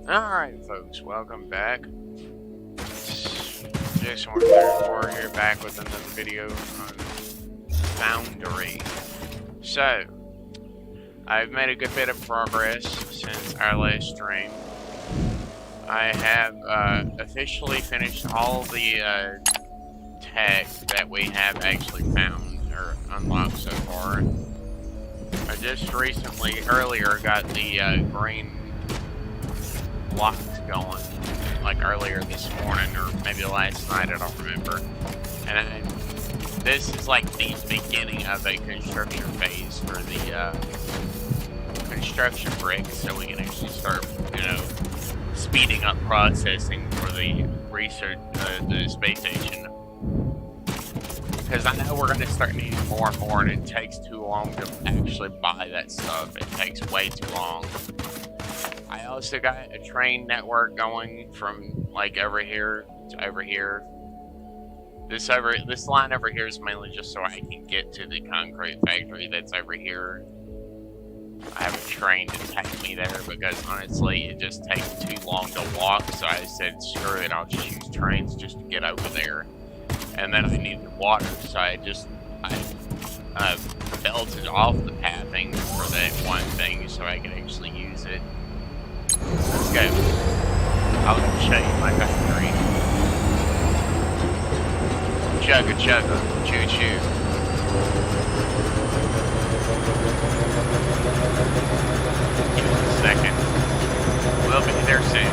Alright, folks, welcome back. Jason 134 here, back with another video on Foundry. So, I've made a good bit of progress since our last stream. I have officially finished all the tech that we have actually found or unlocked so far. I just recently, earlier, got the green blocks going, like earlier this morning or maybe last night, I don't remember. And this is like the beginning of a construction phase for the construction bricks, so we can actually start, you know, speeding up processing for the research, the space station. Because I know we're going to start needing more and more, and it takes too long to actually buy that stuff. It takes way too long. I also got a train network going from like over here to over here. This line over here is mainly just so I can get to the concrete factory that's over here. I have a train to take me there because honestly it just takes too long to walk, so I said screw it, I'll just use trains just to get over there. And then I needed water, so I belted off the pathing for that one thing so I could actually use it. Let's go. I'll show you my factory. Chugga chugga, choo choo. Give it a second. We'll be there soon.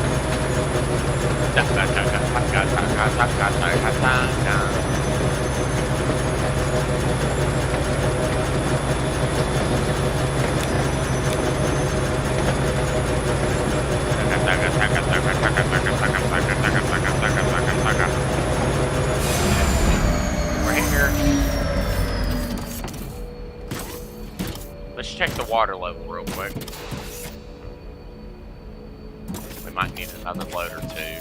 We're here. Let's check the water level real quick. We might need another load or two.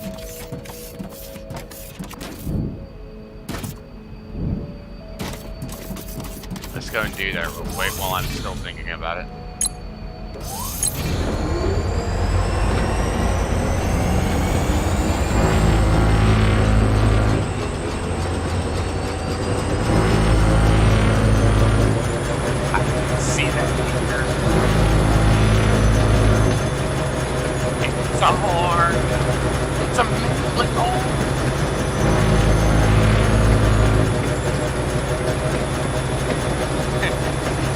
Let's go and do that real quick while I'm still thinking about it. See that here? It's a horn. It's a mythical.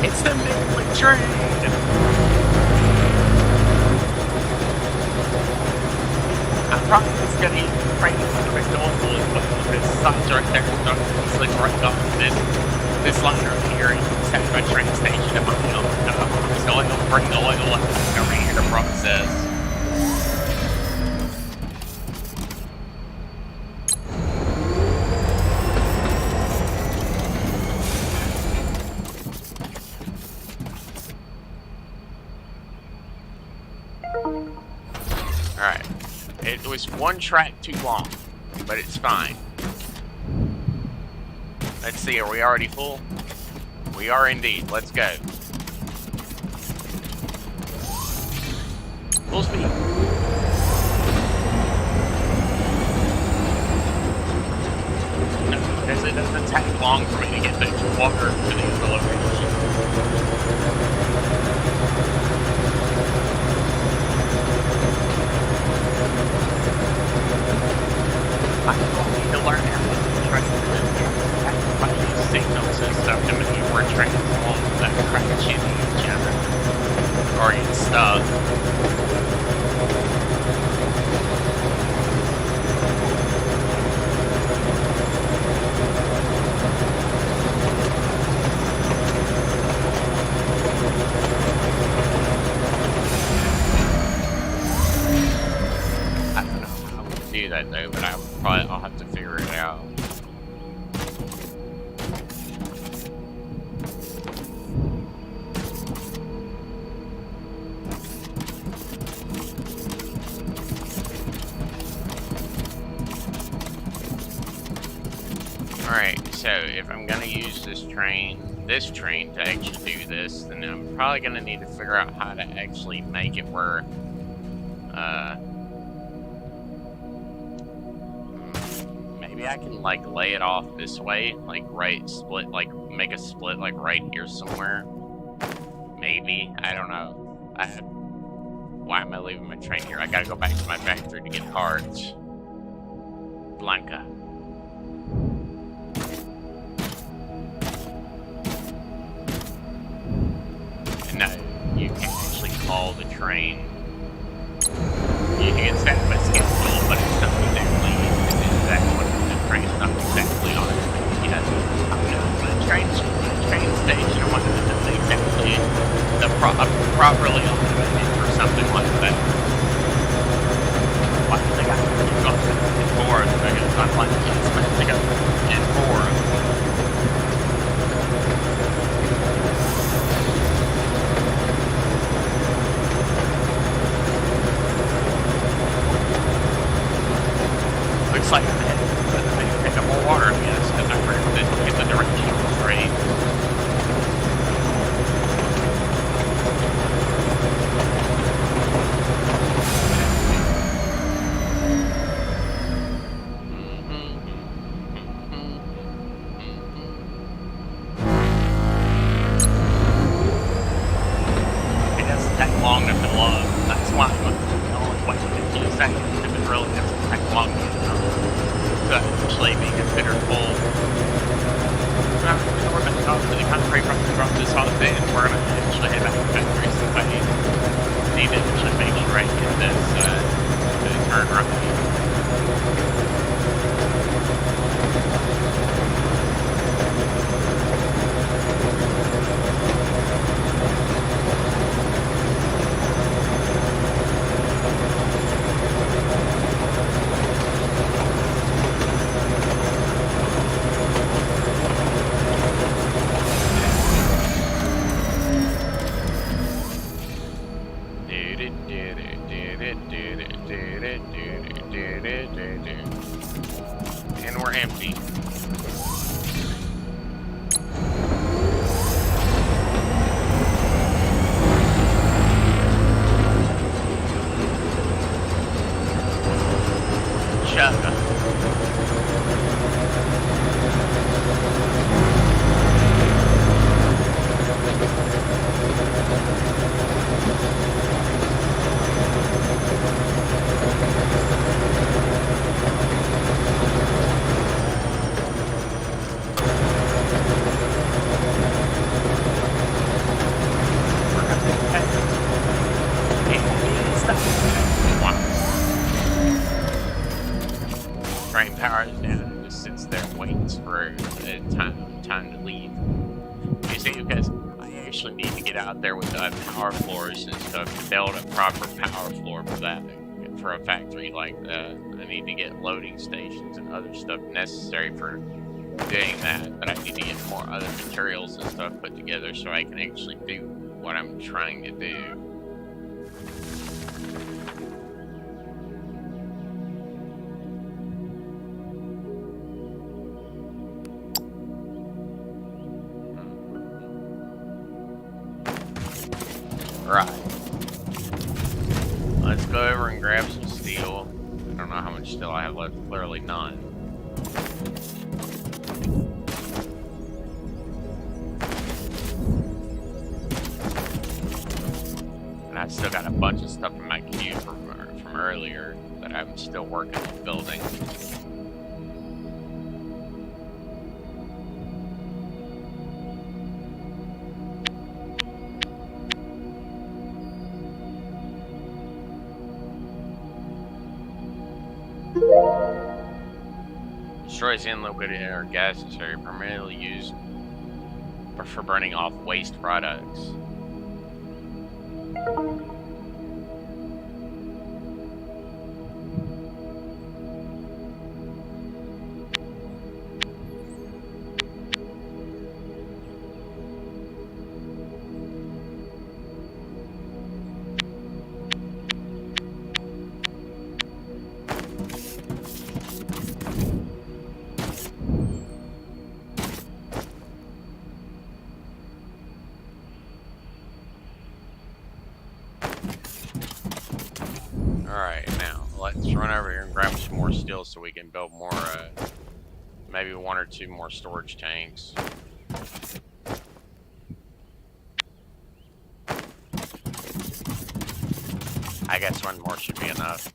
It's the mythical train. I'm probably just gonna use the train for the McDonald's equipment because the signs right there. So I'm easily right off this line right here. Set my train station in my own. So I don't bring the oil over here to process. Alright. It was one track too long, but it's fine. Let's see, are we already full? We are indeed. Let's go. Full speed. No, because it doesn't take long for me to get the water to the other location. I need to learn how to trust the signals and stuff to maneuver trains along that crash into each other or get stuck. I don't know how to do that though, but I'll have to figure it out. Alright, so if I'm gonna use this train to actually do this, then I'm probably gonna need to figure out how to actually make it where maybe I can like lay it off this way, like split, like make a split like right here somewhere. Maybe, I don't know. Why am I leaving my train here? I gotta go back to my factory to get parts. Blanca. And now you can actually call the train. You can set up a schedule, but it's not exactly the train's not exactly on it. You know, the train station wasn't exactly properly on it or something like that. Why do they got to go back and forth? Because I'm like, it's meant to go back and forth. Looks like I'm heading to pick up more water, I guess, because I forgot to get the directions straight. It doesn't take long to fill up. That's why I'm only waiting 15 seconds if it really doesn't take long enough to actually be considered full. We're going to go to the country from this holiday, and we're going to actually head back to the factory since I need to actually make sure I get this turn right. And we're empty. Shut up. Train power is down and just sits there and waits for time to leave. You see, because I actually need to get out there with power floors and stuff to build a proper power floor for that. For a factory like that, I need to get loading stations and other stuff necessary for doing that. But I need to get more other materials and stuff put together so I can actually do what I'm trying to do. Right. Let's go over and grab some steel. I don't know how much steel I have left. Clearly none. And I've still got a bunch of stuff in my queue from earlier that I'm still working on building. Destroys liquid air gases are primarily used for burning off waste products. Alright, now let's run over here and grab some more steel so we can build more maybe 1 or 2 more storage tanks. I guess 1 more should be enough.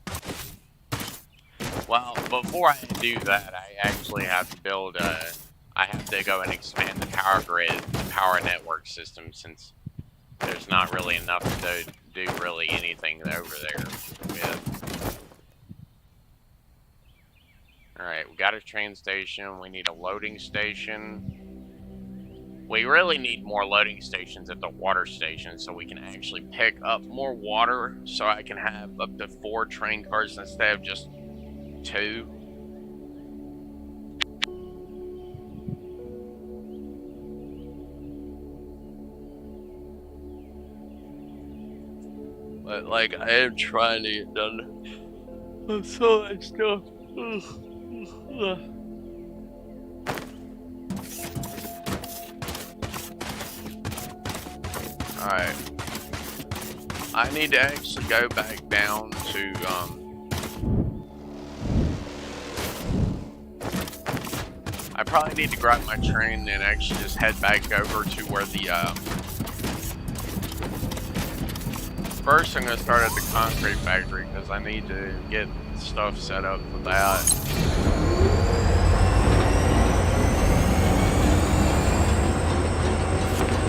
Well, before I do that, I actually have to build I have to go and expand the power grid, the power network system, since there's not really enough to do really anything over there with. Alright, we got a train station, we need a loading station. We really need more loading stations at the water station so we can actually pick up more water, so I can have up to 4 train cars instead of just 2. But like, I am trying to get done with so much stuff. Alright. I need to actually go back down to, I probably need to grab my train and actually just head back over to where the, first I'm going to start at the concrete factory because I need to get stuff set up for that.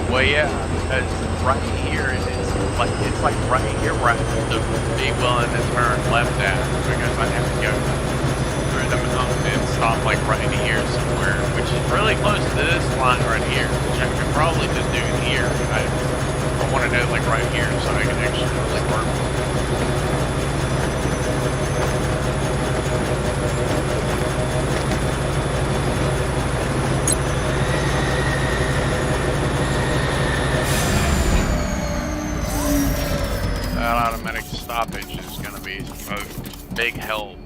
Well, yeah, because right here, it's like right here where I have to be willing to turn left at, because I have to go through the mountain and stop like right here somewhere, which is really close to this line right here, which I could probably just do here. I want to do it like right here so I can actually really work. That automatic stoppage is going to be a big help,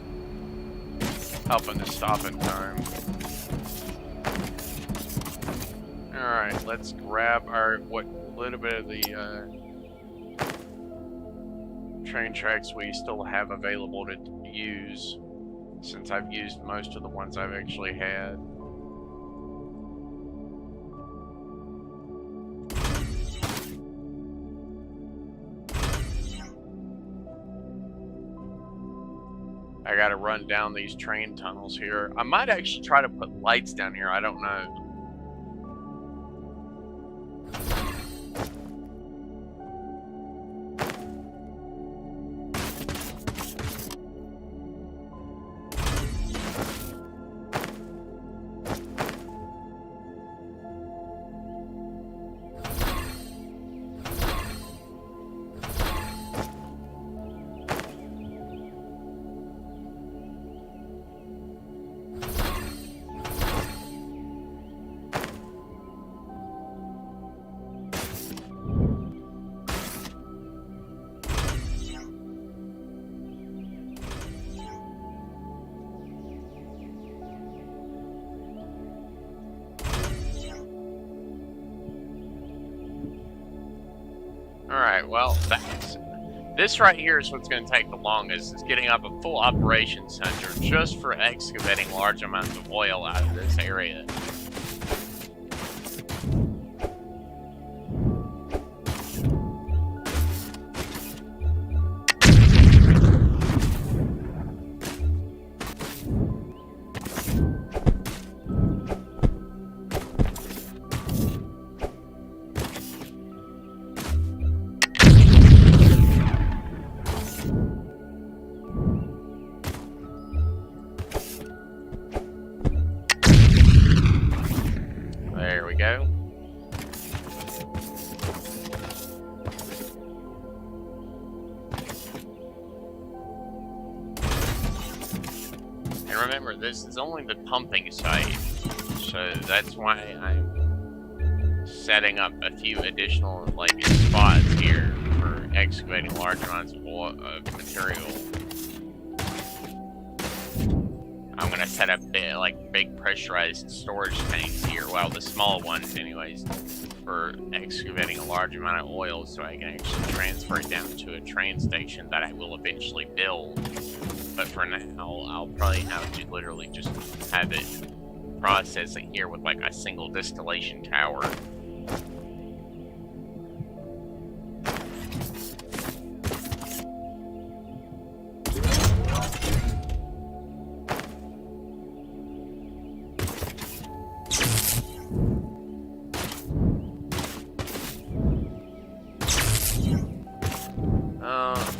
helping to stop in time. Alright, let's grab our, what little bit of the train tracks we still have available to use, since I've used most of the ones I've actually had. I gotta run down these train tunnels here. I might actually try to put lights down here, I don't know. Alright, well, this right here is what's going to take the longest, is getting up a full operations center just for excavating large amounts of oil out of this area. There we go. And remember, this is only the pumping site, so that's why I'm setting up a few additional like spots here for excavating large amounts of material. I'm gonna set up big pressurized storage tanks here, well, the small ones anyways, for excavating a large amount of oil so I can actually transfer it down to a train station that I will eventually build. But for now, I'll probably have to literally just have it processing here with like a single distillation tower.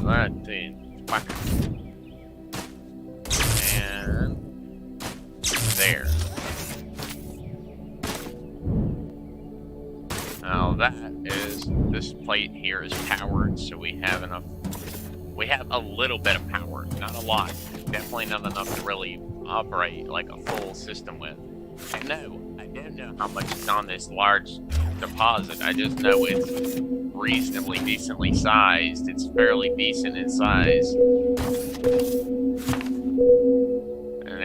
That thing. And there. Now that is, this plate here is powered, so we have enough. We have a little bit of power, not a lot. Definitely not enough to really operate like a full system with. And no, I don't know how much is on this large deposit. I just know it's reasonably decently sized. It's fairly decent in size. And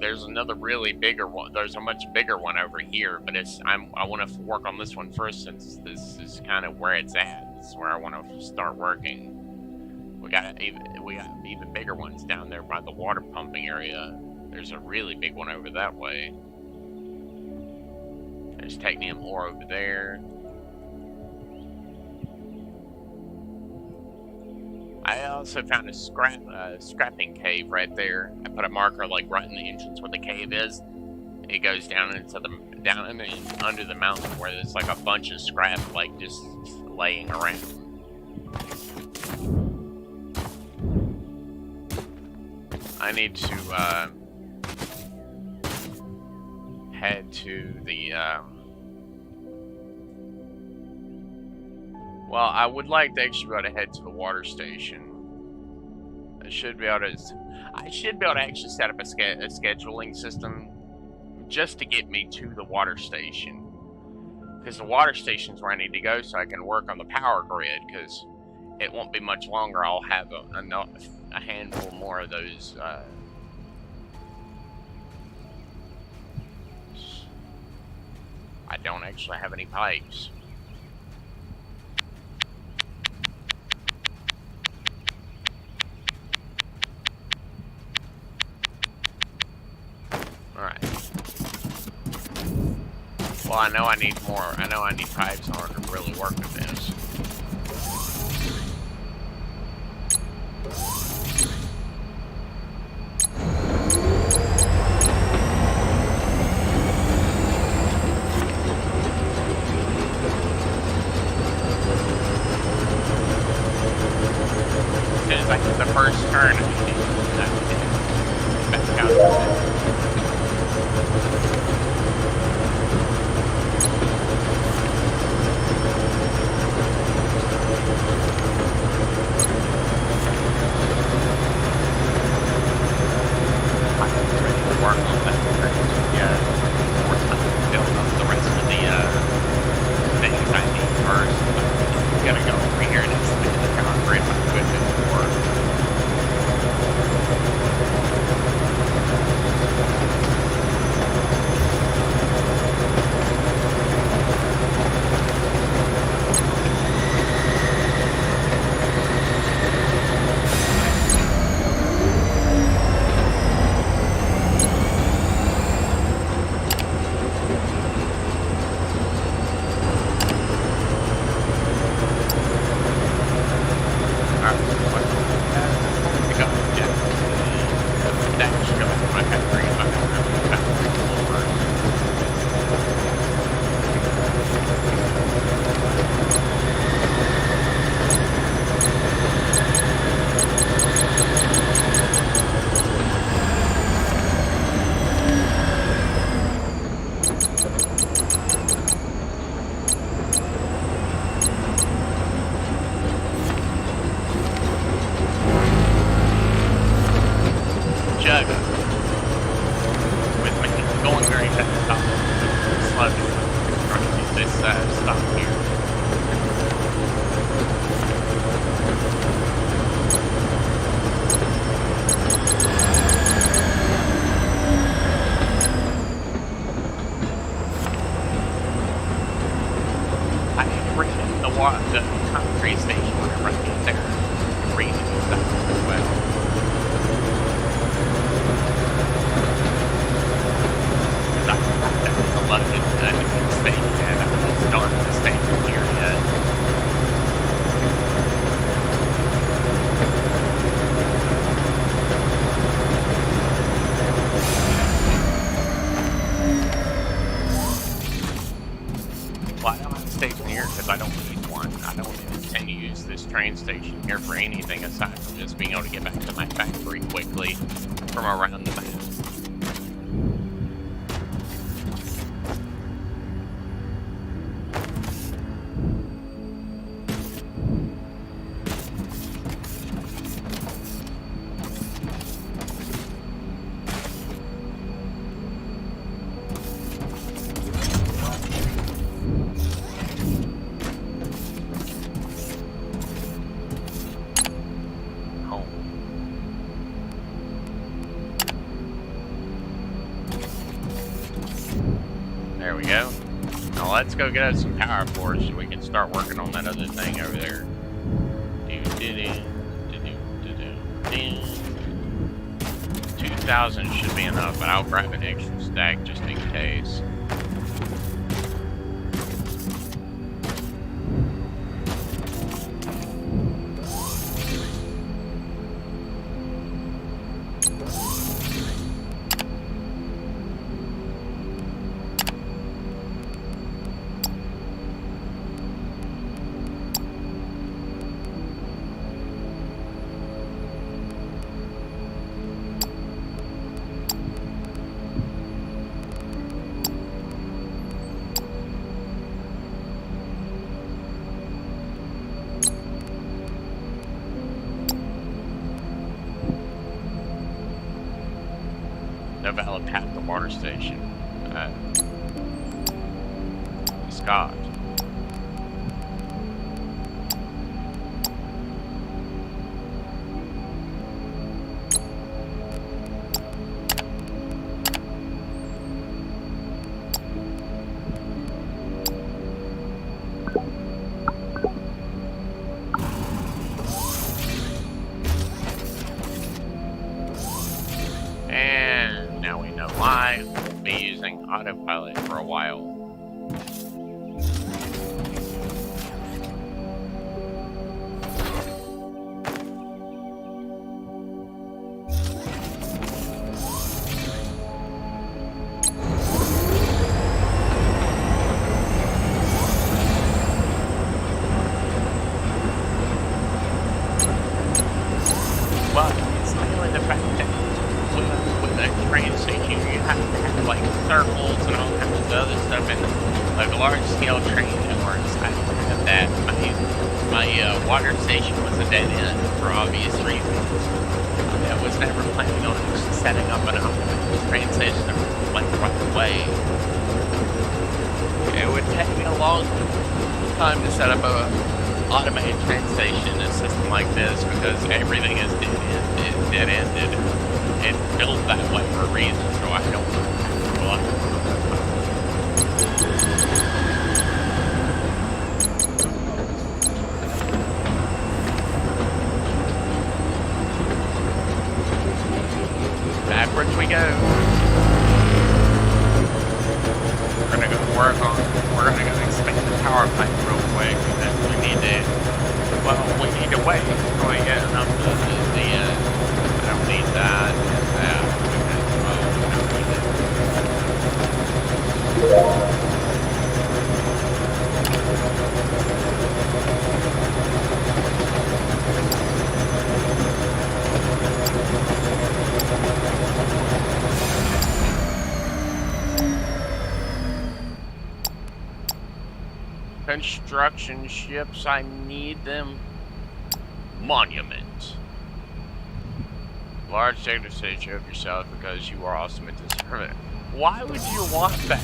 there's another really bigger one. There's a much bigger one over here, but I want to work on this one first since this is kind of where it's at. This is where I want to start working. We got even bigger ones down there by the water pumping area. There's a really big one over that way. There's titanium ore over there. I also found a scrapping cave right there. I put a marker like right in the entrance where the cave is. It goes down into under the mountain where there's like a bunch of scrap like just laying around. I need to head to the well, I would like to actually be able to head to the water station. I should be able to actually set up a scheduling system just to get me to the water station. Because the water station is where I need to go so I can work on the power grid, because it won't be much longer. I'll have a handful more of those I don't actually have any pipes. Alright. Well, I know I need more. I know I need pipes in order to really work with this. As soon as I hit the first turn, back out. Work on that. Yeah, build up the rest of the things I need first. I'm gonna go over here and install the concrete equipment for. The concrete station right there. Reading stuff as well. Because I unloaded the station yet. I haven't started the station here yet. Well, I don't have a station here because I don't need one. I don't intend to use this train station here for anything aside from just being able to get back to my factory quickly from around the map. There we go. Now let's go get us some power for us so we can start working on that other thing over there. 2,000 should be enough, but I'll grab an extra stack just in case. Valid at the water station. Scott. I will be using autopilot for a while. Well, it's mainly the fact that with a train station, you have to have like circles and all kinds of other stuff, and like large-scale train networks. I don't have that. My water station was a dead end for obvious reasons. I was never planning on actually setting up an automated train station like right away. It would take me a long time to set up a automated train station in a system like this because everything is dead-ended. It's built that way for a reason, so I don't know. Backwards we go. We're gonna go expand the power plant real quick, and then we need to wait until we get enough of the I don't need that and that. Construction ships, I need them. Monument. Large data to show yourself because you are awesome at this permit. Why would you want that?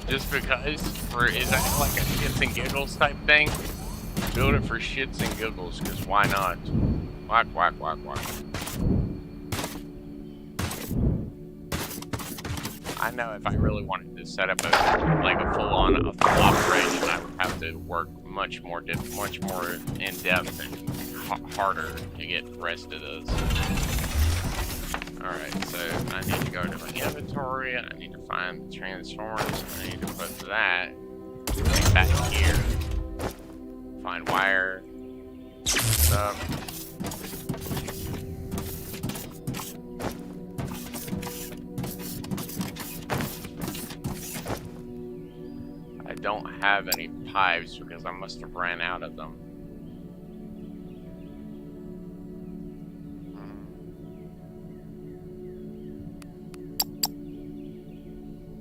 Just because? Is that like a shits and giggles type thing? Build it for shits and giggles, because why not? Whack, whack, whack, whack. I know if I really wanted to set up a full-on operation, I would have to work much more in depth and harder to get the rest of those. Alright, so I need to go to my inventory, I need to find the transformers, I need to put that back here. Find wire, stuff. I don't have any pipes because I must have ran out of them.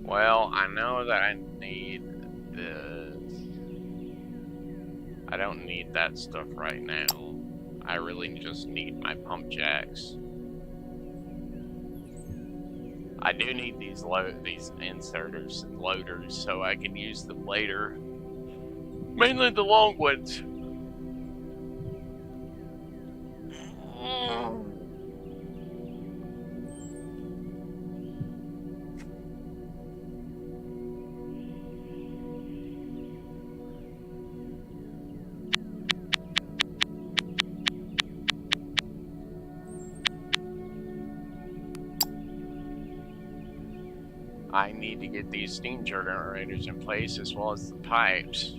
Well, I know that I need this. I don't need that stuff right now. I really just need my pump jacks. I do need these inserters and loaders so I can use them later. Mainly the long ones. I need to get these steam generators in place as well as the pipes.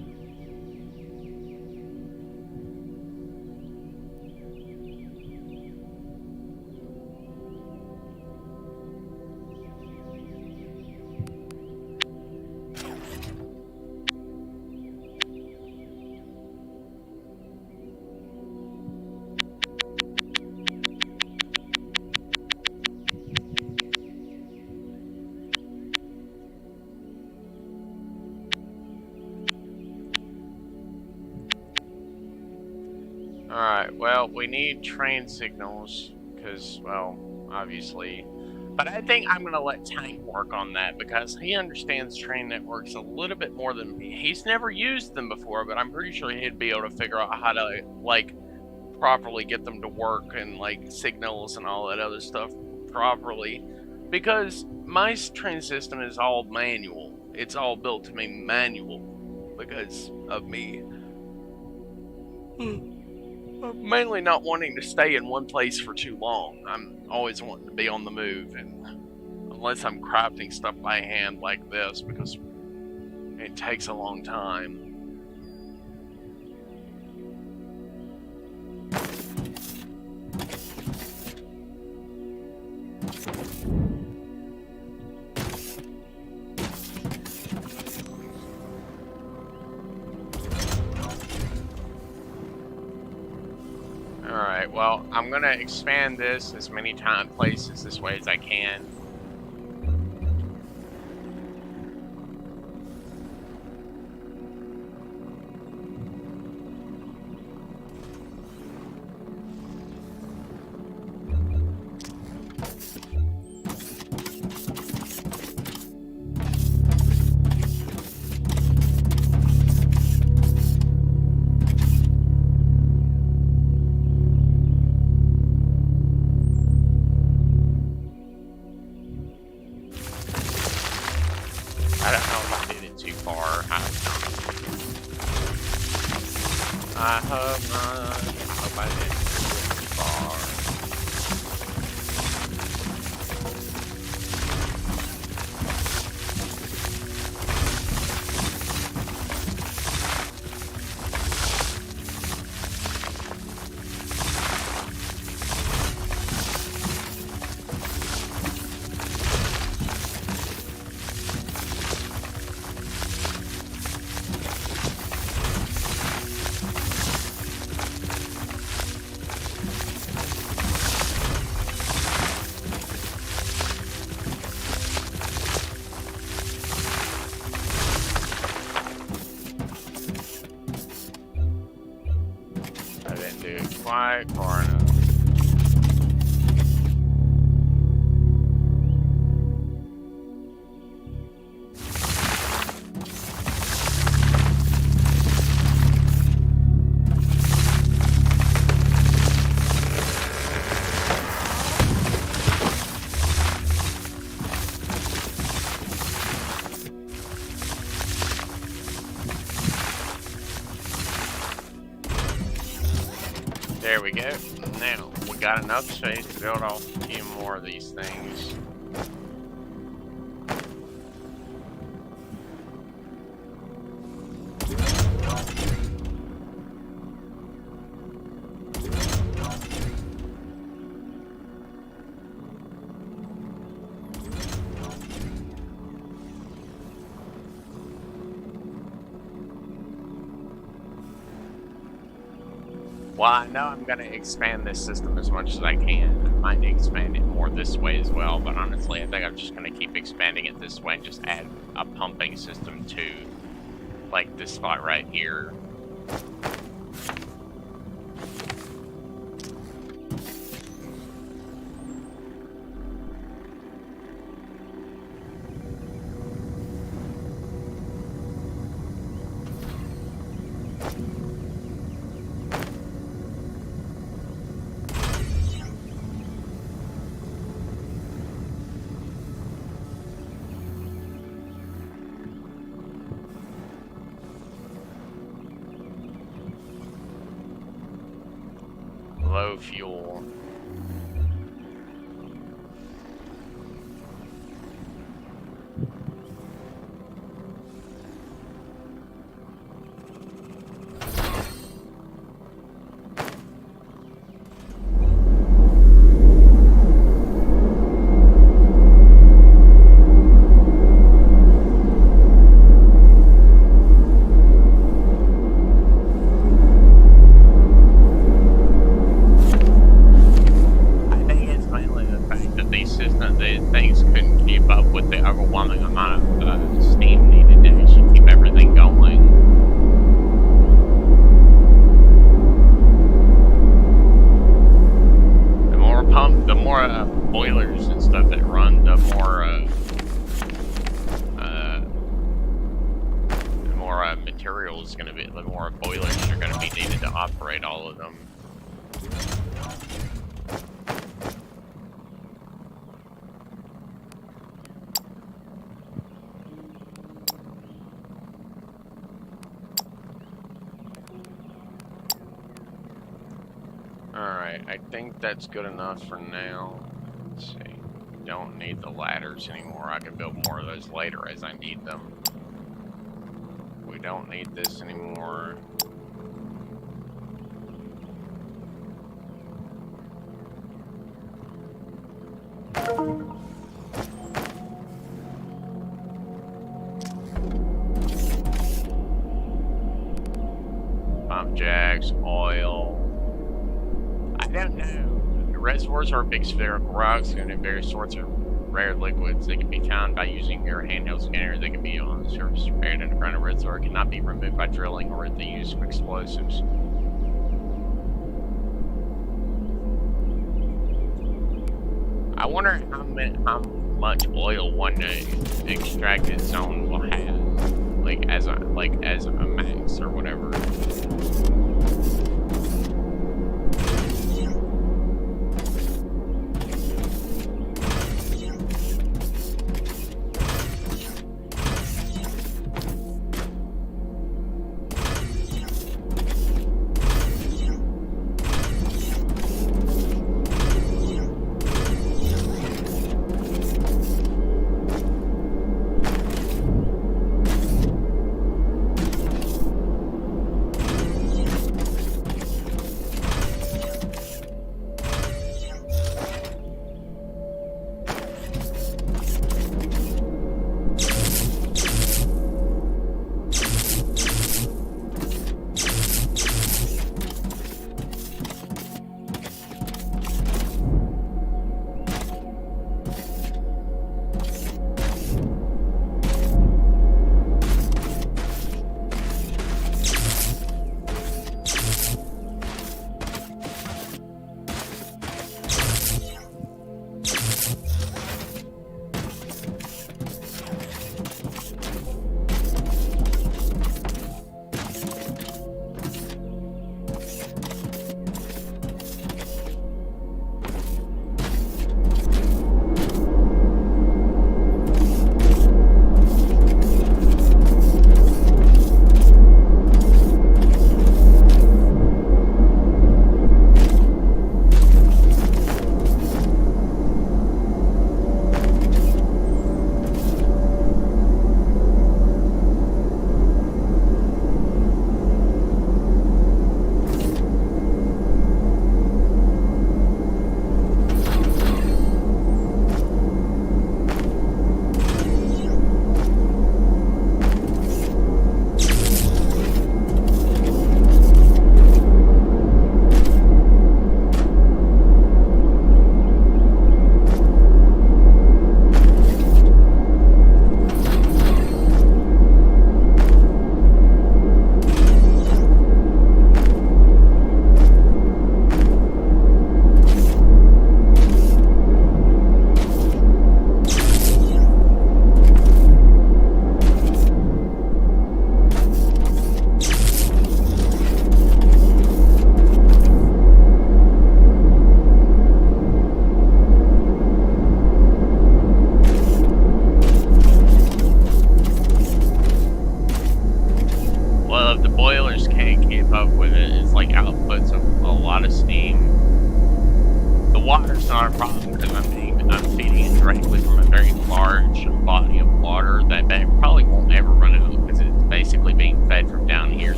Alright, well, we need train signals, because, well, obviously. But I think I'm going to let Tank work on that, because he understands train networks a little bit more than me. He's never used them before, but I'm pretty sure he'd be able to figure out how to, like, properly get them to work, and, like, signals and all that other stuff properly. Because my train system is all manual. It's all built to be manual, because of me. Mainly not wanting to stay in one place for too long. I'm always wanting to be on the move, and unless I'm crafting stuff by hand like this, because it takes a long time. Alright, well, I'm gonna expand this as many places this way as I can. I don't know if I did it too far. I hope I didn't do it too far. Quite far enough. There we go. Now we we got enough space to build off a few more of these things. Well, I know I'm going to expand this system as much as I can. I might expand it more this way as well, but honestly, I think I'm just going to keep expanding it this way and just add a pumping system to, like, this spot right here. Low fuel. Things couldn't keep up with the overwhelming amount of steam needed to actually keep everything going. The more boilers and stuff that run, the more materials going to be, the more boilers are going to be needed to operate all of them. Alright, I think that's good enough for now. Let's see. Don't need the ladders anymore. I can build more of those later as I need them. We don't need this anymore. Pump jacks, oil. I don't know. The reservoirs are big spherical rocks and in various sorts of rare liquids. They can be found by using your handheld scanner. They can be on the surface or buried underground. A reservoir cannot be removed by drilling or the use of explosives. I wonder how much oil one extracted zone will have, like as a max or whatever.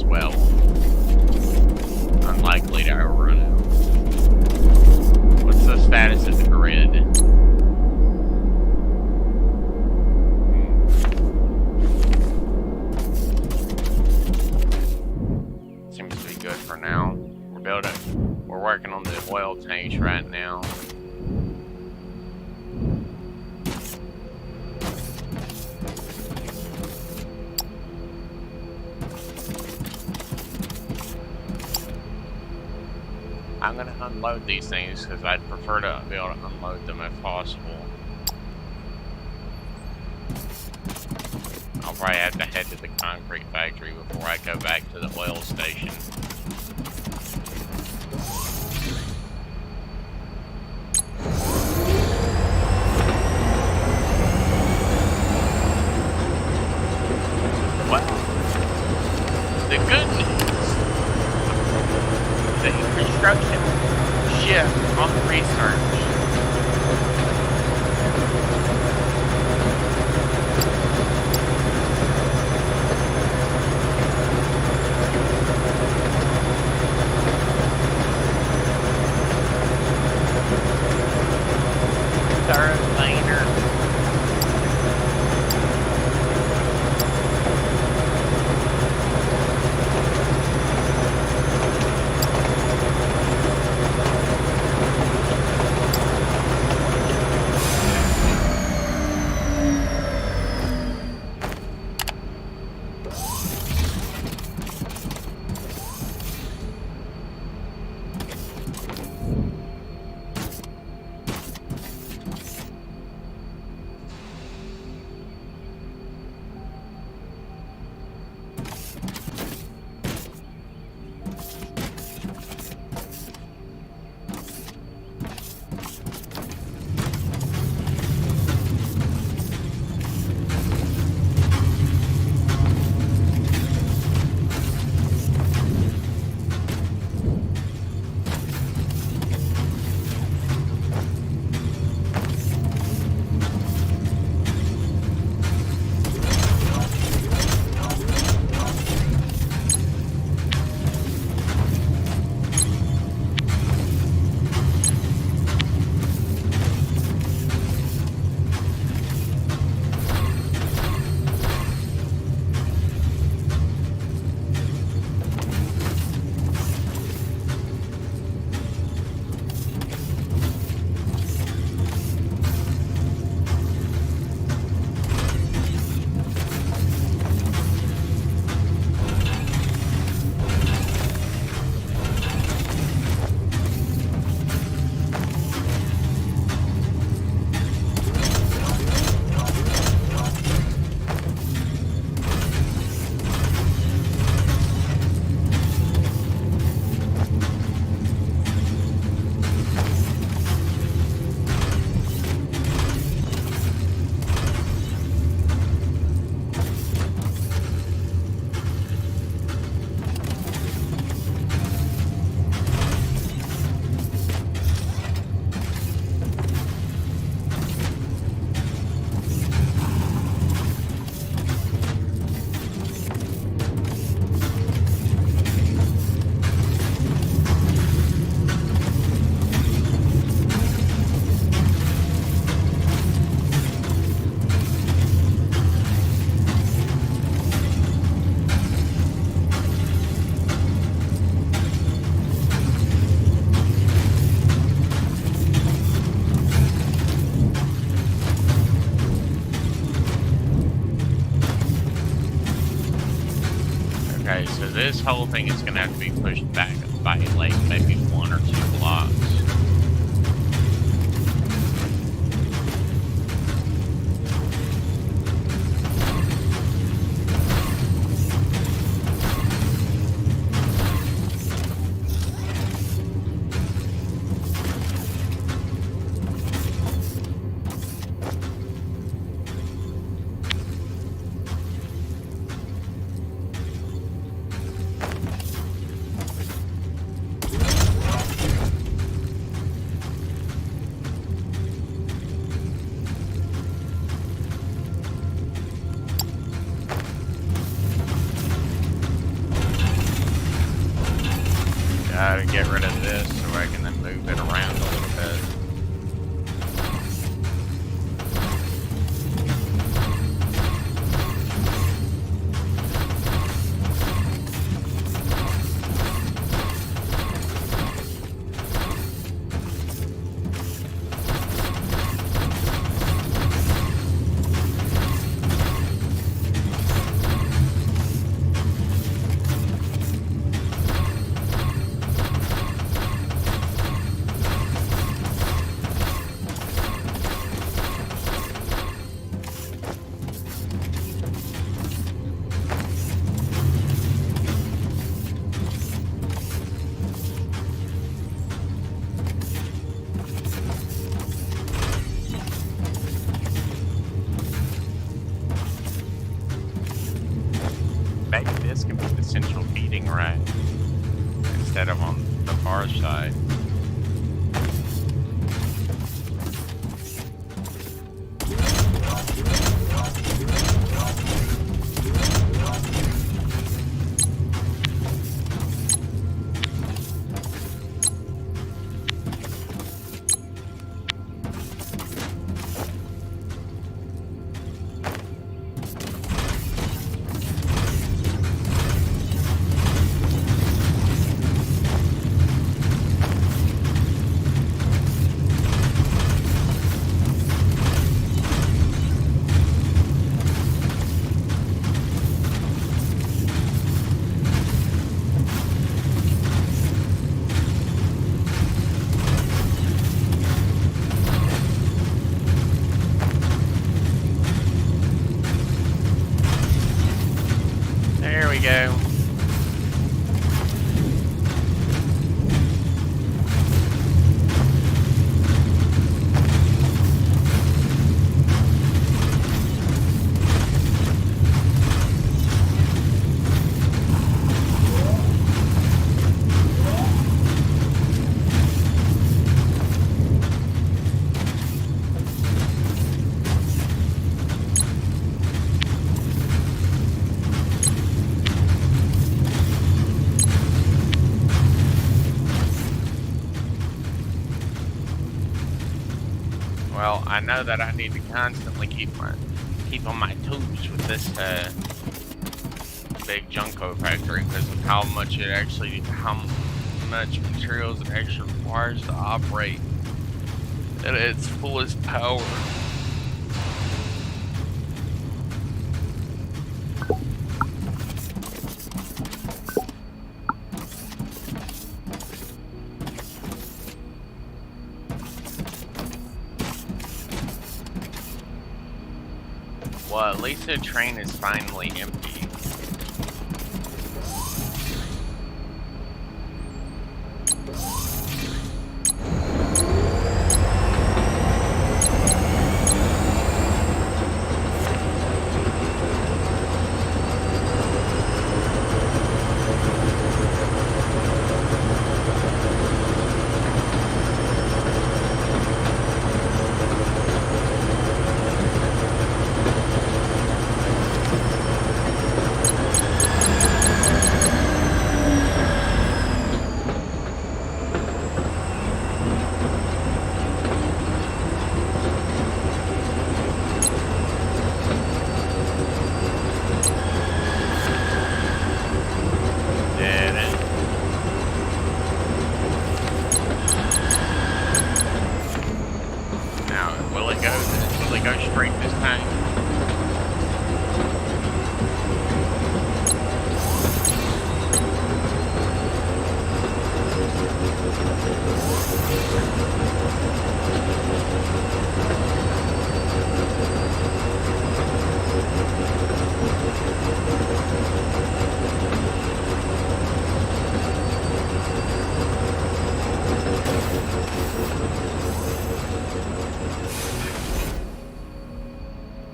well. Unlikely to overrun it. What's the status of the grid? Seems to be good for now. We're working on the oil tanks right now. I'm going to unload these things because I'd prefer to be able to unload them if possible. I'll probably have to head to the concrete factory before I go back to the oil station. Well, the good news, the construction shift on research. Third laner. Okay, so this whole thing is going to have to be pushed back by like maybe 1 or 2 blocks. to get rid of this so I can then move it around a little bit. Maybe this can be the central feeding rack instead of on the far side. There we go. Well, I know that I need to constantly keep on my toes with this big Junko factory because of how much materials it actually requires to operate at its fullest power. Well, at least the train is finally empty. Go straight this time.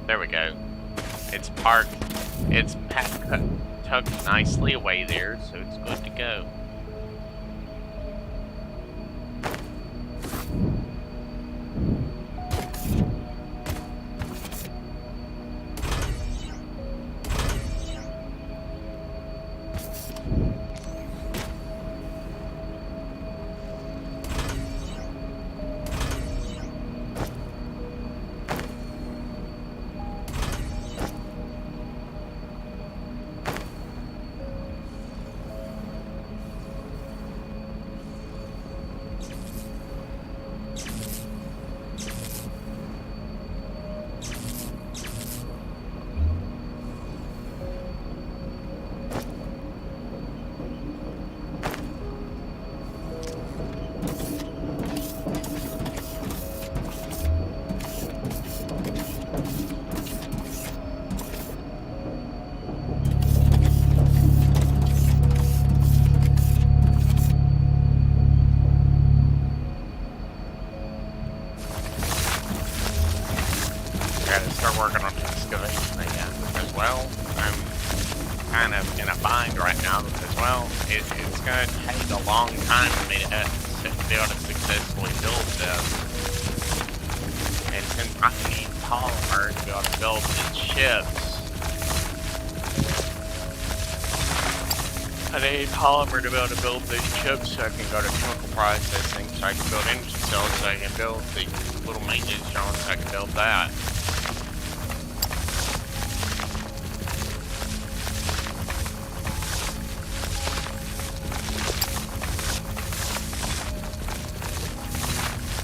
There we go. It's parked. It's tucked nicely away there, so it's good to go. in a bind right now because, well, it's going to take a long time for me to be able to successfully build this. And since I need polymer to be able to build the chips, I need polymer to be able to build these chips so I can go to chemical processing, so I can build energy cells, so I can build the little maintenance drones, so I can build that.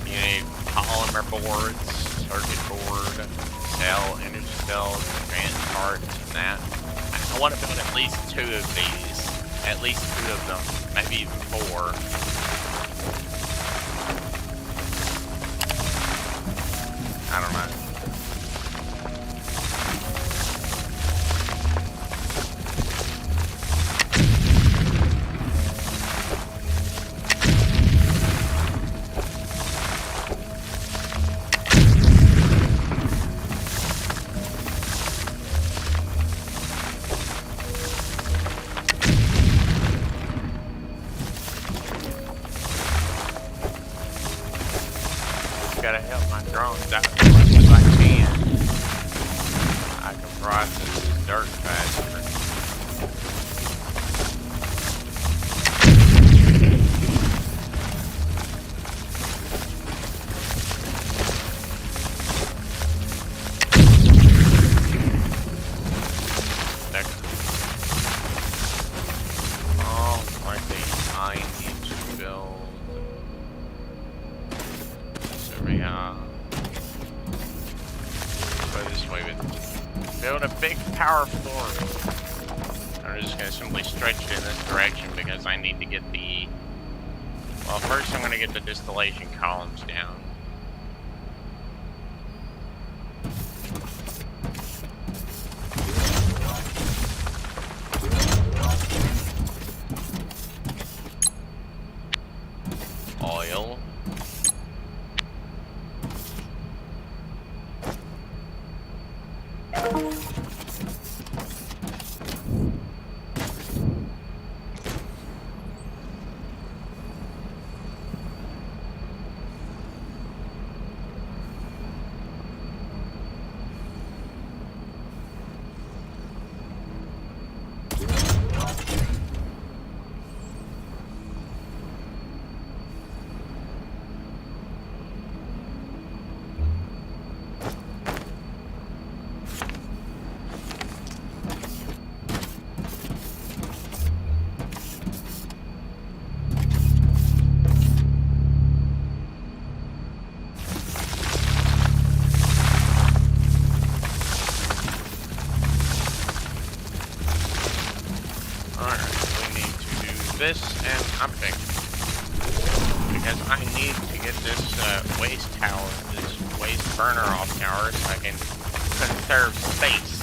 You need polymer boards, circuit board, cell, energy cells, advanced parts, and that. I want to build at least 2 of these. At least 2 of them, maybe even 4. I don't know. Gotta help my drones out as much as I can. I can process this dirt faster. Oh, like these I need to build. Go this way with build a big power floor. I'm just gonna simply stretch it in this direction because I need to get the. Well, first I'm gonna get the distillation columns down. Oil. This and upping because I need to get this waste tower, this waste burner off tower, so I can conserve space.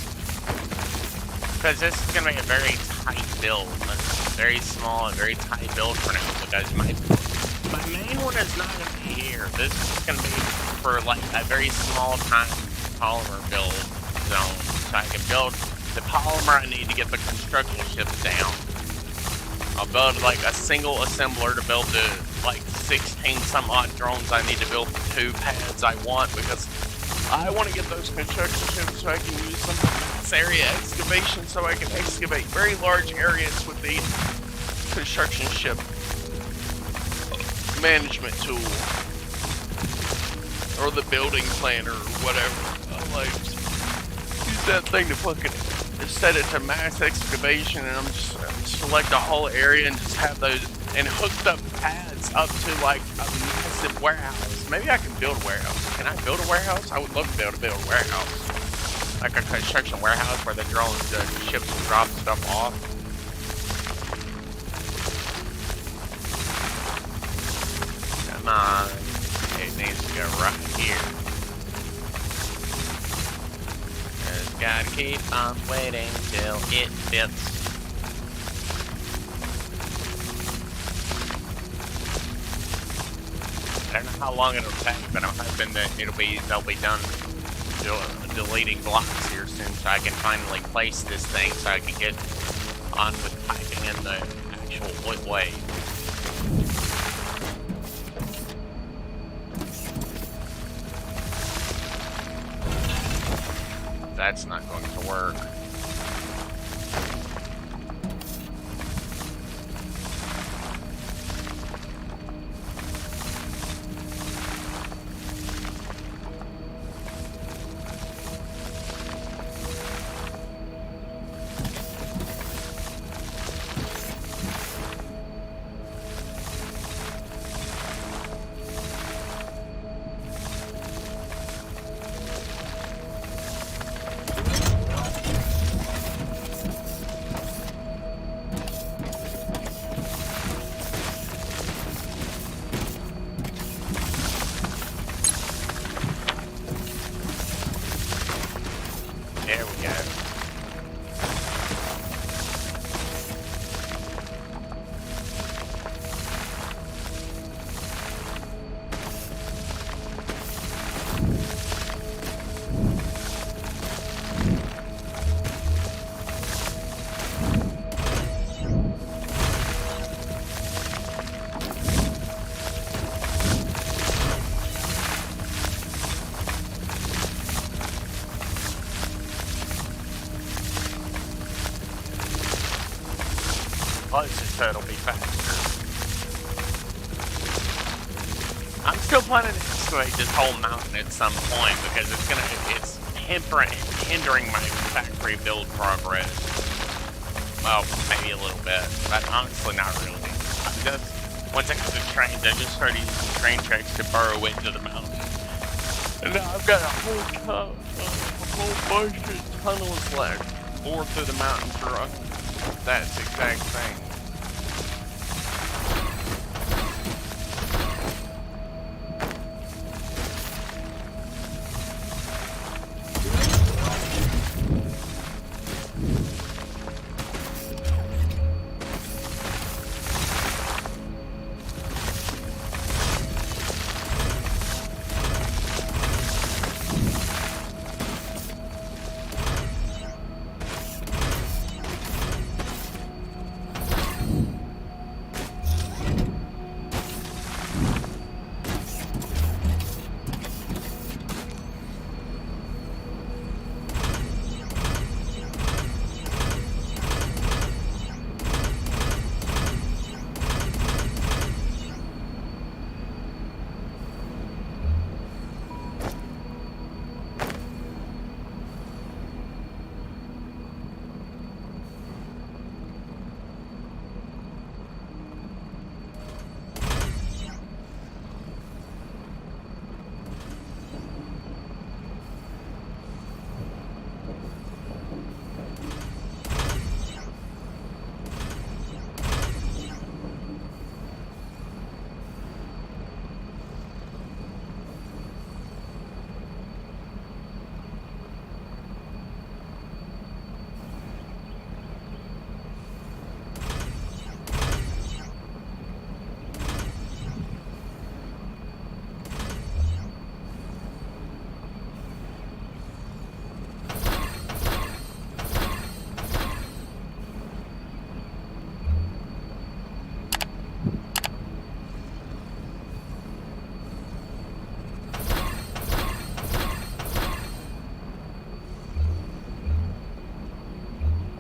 Because this is gonna be a very tight build, a very small and very tight build for now. Because my main one is not gonna be here. This is gonna be for like a very small time polymer build zone, so I can build the polymer I need to get the construction ships down. I'll build like a single assembler to build the like 16 some odd drones I need to build the 2 pads I want because I want to get those construction ships so I can use some mass area excavation so I can excavate very large areas with the construction ship management tool or the building planner or whatever. I like use that thing to fucking set it to mass excavation and I'm just select a whole area and just have those and hooked up pads up to like a massive warehouse. Maybe I can build a warehouse. Can I build a warehouse? I would love to be able to build a warehouse. Like a construction warehouse where the drones, the ships will drop stuff off. Come on. It needs to go right here. Just gotta keep on waiting till it fits. I don't know how long it'll take, but I'm hoping that they'll be done deleting blocks here soon, so I can finally place this thing, so I can get on with piping in the actual wood blade. That's not going to work. There we go. Closer, so it'll be faster. I'm still planning to excavate this whole mountain at some point because it's hindering my factory build progress. Well, maybe a little bit, but honestly not really. Once I got the trains, I just started using train tracks to burrow into the mountain. And now I've got a whole bunch of tunnels left, bore through the mountain for that exact thing.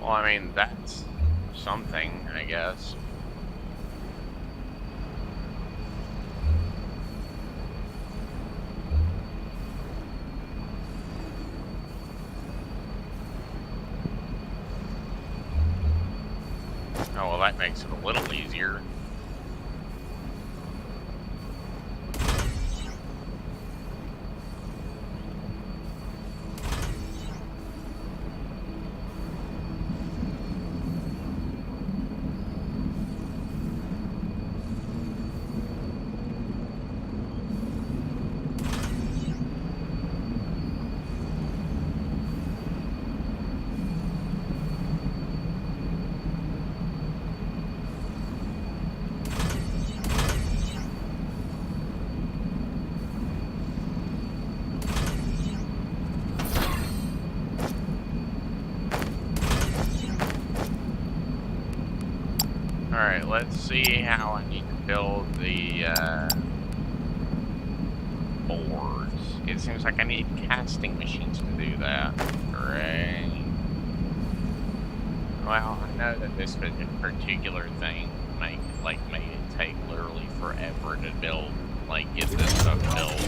Well, I mean, that's something, I guess. Oh, well, that makes it a little easier. Alright, let's see how I need to build the boards. It seems like I need casting machines to do that. Great. Well, I know that this particular thing made it take literally forever to build, like, get this stuff built.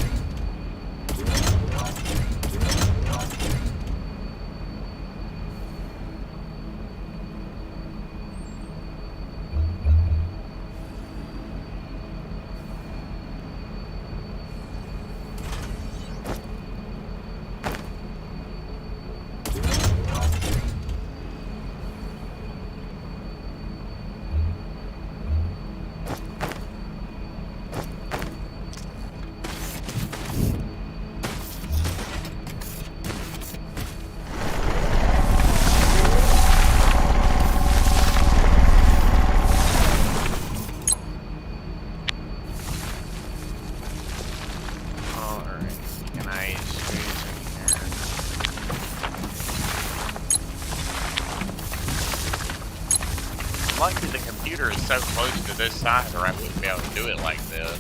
Luckily the computer is so close to this side or I wouldn't be able to do it like this.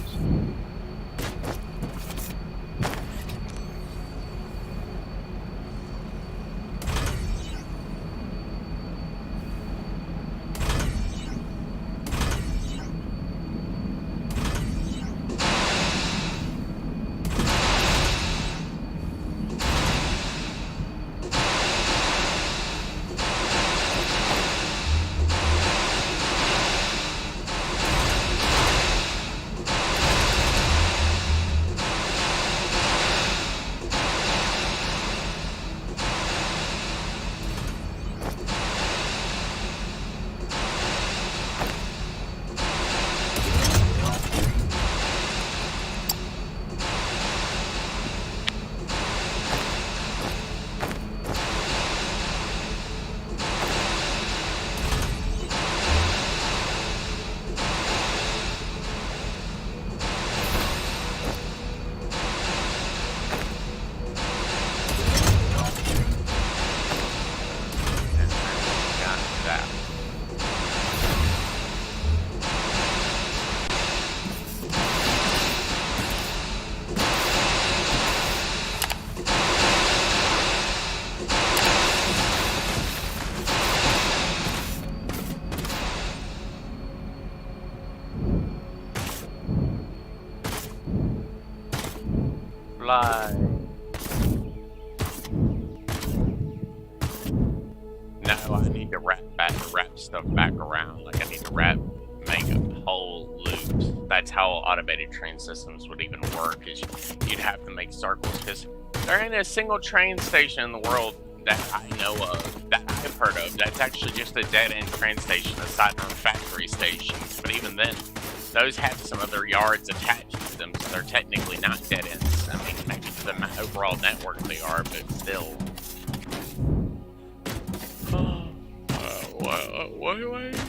Fly. No, I need to wrap stuff back around. Like I need to make a whole loops. That's how automated train systems would even work. Is you'd have to make circles because there ain't a single train station in the world that I know of, that I've heard of, that's actually just a dead-end train station aside from factory stations. But even then, those have some other yards attached to them, so they're technically not dead ends. I mean, maybe to the overall network they are, but still. What do I use?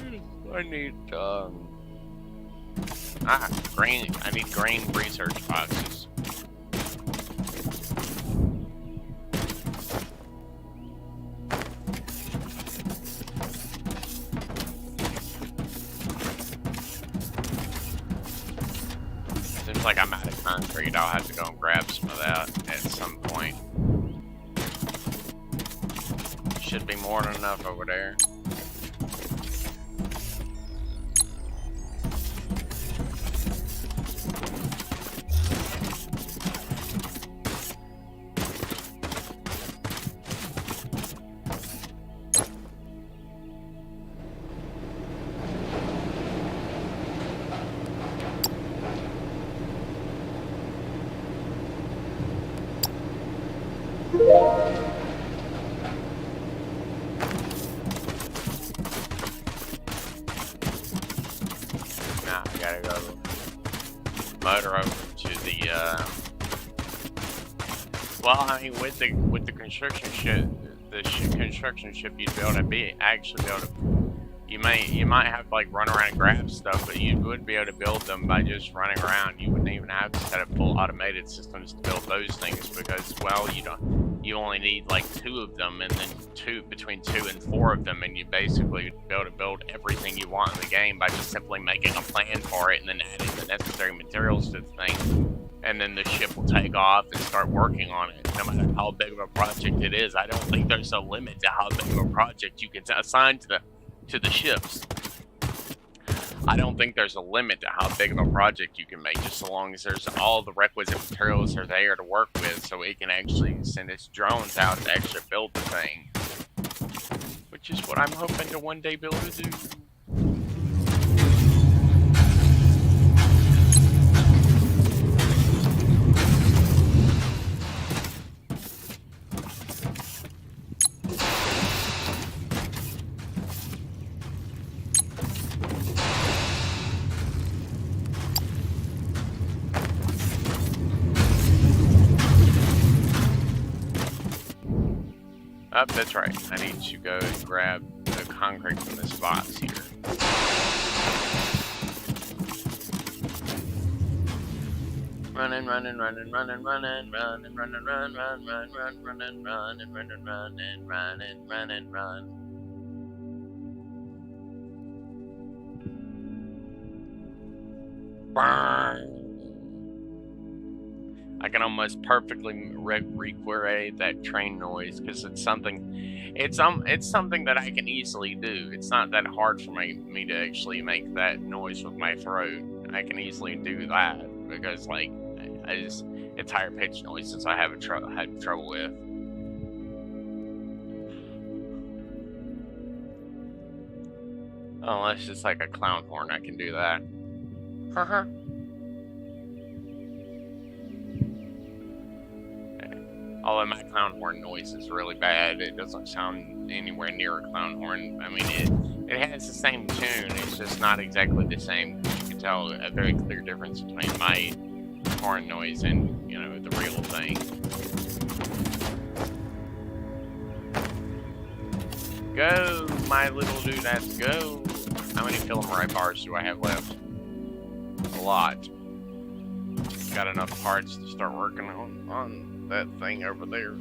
I need, I need grain research boxes. Seems like I'm out of concrete. I'll have to go and grab some of that at some point. Should be more than enough over there. Now I gotta go motor over to the well, I mean, with the construction ship, construction ship, you'd be able to actually be able to. You might have to like run around and grab stuff, but you would be able to build them by just running around. You wouldn't even have to set up full automated systems to build those things because, well, you you only need like 2 of them, and then between 2 and 4 of them, and you basically be able to build everything you want in the game by just simply making a plan for it and then adding the necessary materials to the thing. And then the ship will take off and start working on it, no matter how big of a project it is. I don't think there's a limit to how big of a project you can assign to the ships. I don't think there's a limit to how big of a project you can make, just so long as there's all the requisite materials are there to work with, so it can actually send its drones out to actually build the thing. Which is what I'm hoping to one day be able to do. Oh, that's right. I need to go and grab the concrete from this box here. Running, running, running, running, running, running, running, run, run, run, run, running, run, and running, run, and run, and run, and run. Burn. I can almost perfectly recreate that train noise because it's something that I can easily do. It's not that hard for me to actually make that noise with my throat. I can easily do that because like it's higher pitched noises I had trouble with. Unless it's like a clown horn, I can do that. Although my clown horn noise is really bad, it doesn't sound anywhere near a clown horn. I mean, it has the same tune, it's just not exactly the same. You can tell a very clear difference between my horn noise and, you know, the real thing. Go, my little dudettes, go! How many Filamorite bars do I have left? A lot. Got enough parts to start working on that thing over there.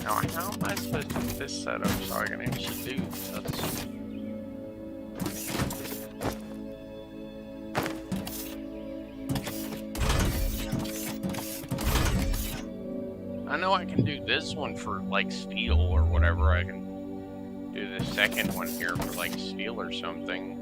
Now, how am I supposed to get this set up so I can actually do this? I know I can do this one for, like, steel or whatever. I can do the second one here for, like, steel or something.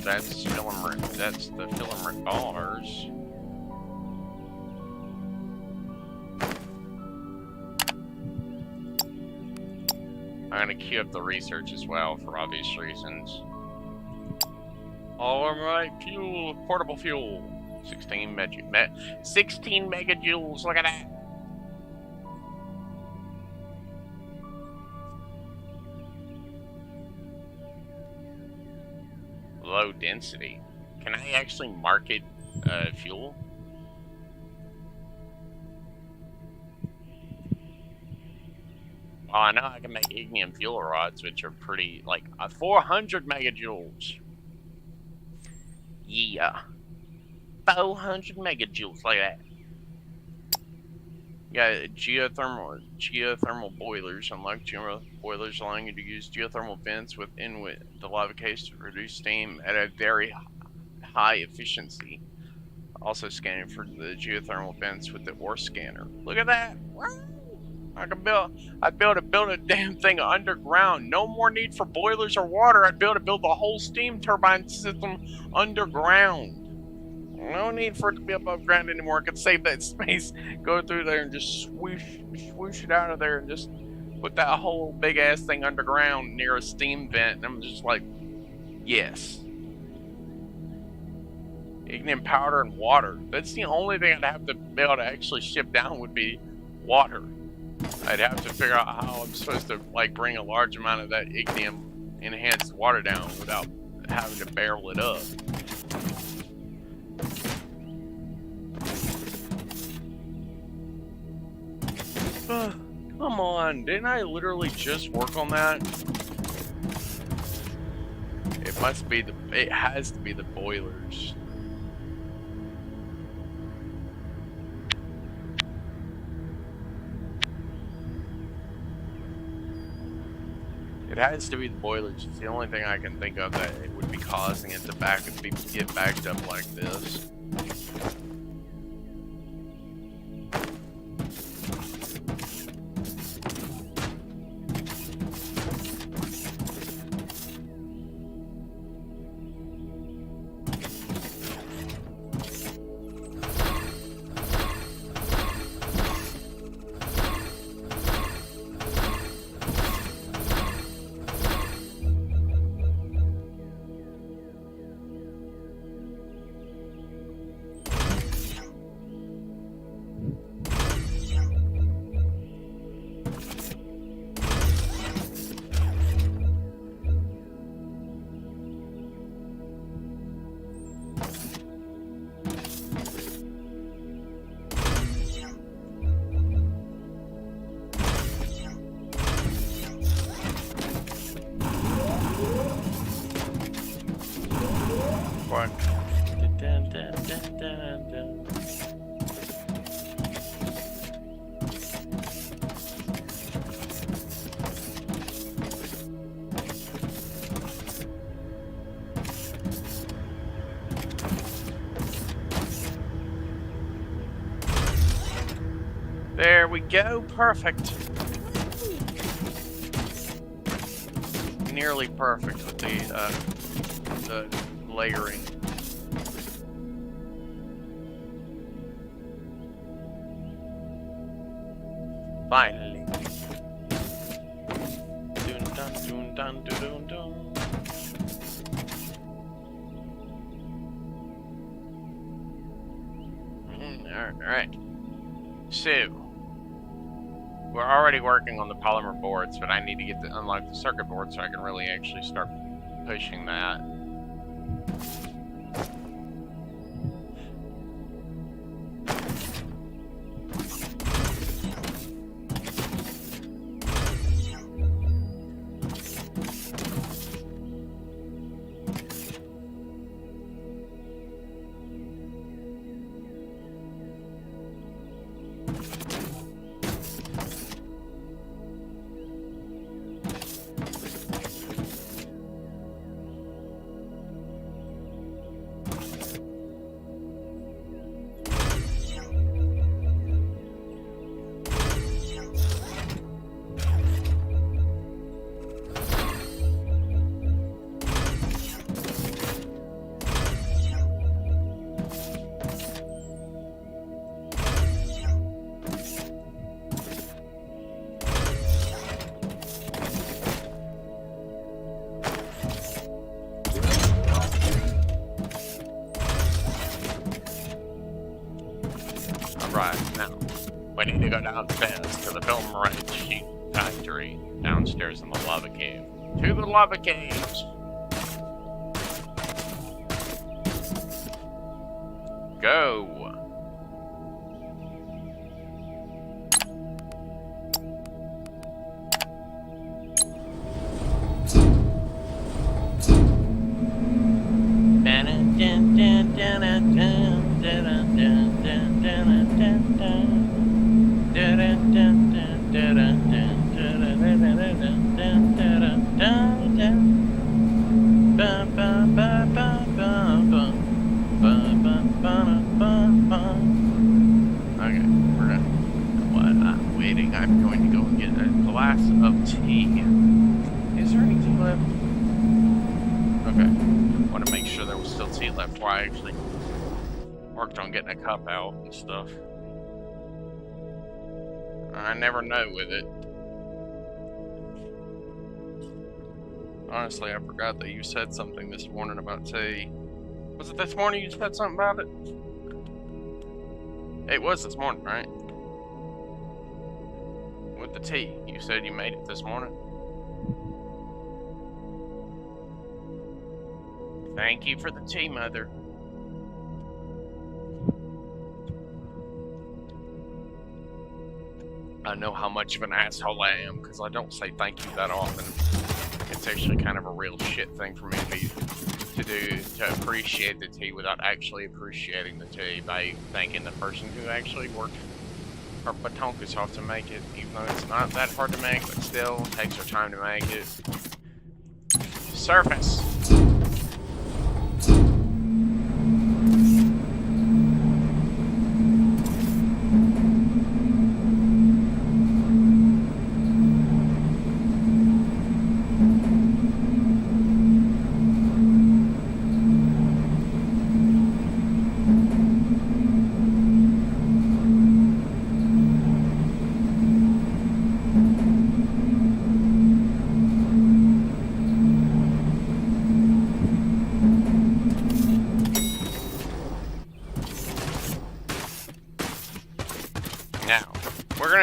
That's filament. That's the filament bars. I'm gonna queue up the research as well for obvious reasons. Oilmite fuel, portable fuel. 16 megajoules, look at that! Low density. Can I actually market fuel? Oh, I know I can make ignium fuel rods, which are pretty, like, 400 megajoules. Yeah. 400 megajoules, like that. Yeah, geothermal boilers. Unlike general boilers, allowing you to use geothermal vents within the lava case to produce steam at a very high efficiency. Also scanning for the geothermal vents with the ore scanner. Look at that! I'd be able to build a damn thing underground. No more need for boilers or water. I'd be able to build the whole steam turbine system underground. No need for it to be above ground anymore. I could save that space, go through there and just swoosh it out of there and just put that whole big ass thing underground near a steam vent. And I'm just like, yes. Ignium powder and water. That's the only thing I'd have to be able to actually ship down would be water. I'd have to figure out how I'm supposed to like bring a large amount of that ignium enhanced water down without having to barrel it up. Come on, didn't I literally just work on that? It has to be the boilers. It has to be the boilers. It's the only thing I can think of that it would be causing it to get backed up like this. There we go, perfect. Nearly perfect with the layering. Finally. Dun dun dun dun dun dun. Alright. So we're already working on the polymer boards, but I need to unlock the circuit board so I can really actually start pushing that. Right, now, we need to go downstairs to the film red sheet factory downstairs in the lava cave. To the lava caves! Go! Okay, we're done. While I'm waiting, I'm going to go and get a glass of tea. Is there any tea left? Okay. Want to make sure there was still tea left before I actually worked on getting a cup out and stuff. I never know with it. Honestly, I forgot that you said something this morning about tea. Was it this morning you said something about it? It was this morning, right? With the tea. You said you made it this morning. Thank you for the tea, Mother. I know how much of an asshole I am because I don't say thank you that often. It's actually kind of a real shit thing for me to do, to appreciate the tea without actually appreciating the tea by thanking the person who actually worked her batonkas off to make it, even though it's not that hard to make, but still it takes her time to make it. Surface!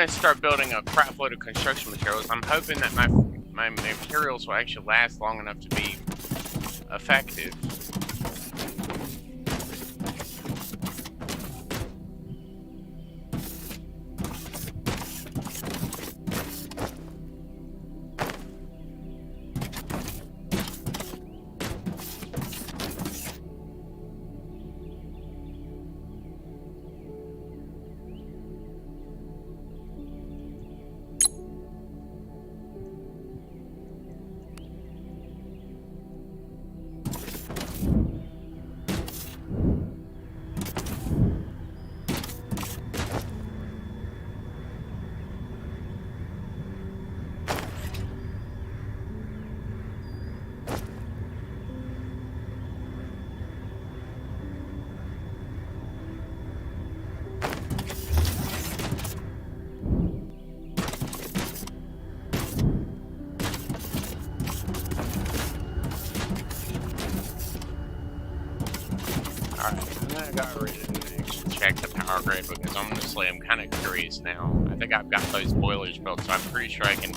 Start building a crap load of construction materials. I'm hoping that my materials will actually last long enough to be effective. Check the power grid because honestly I'm kind of curious now. I think I've got those boilers built, so I'm pretty sure I can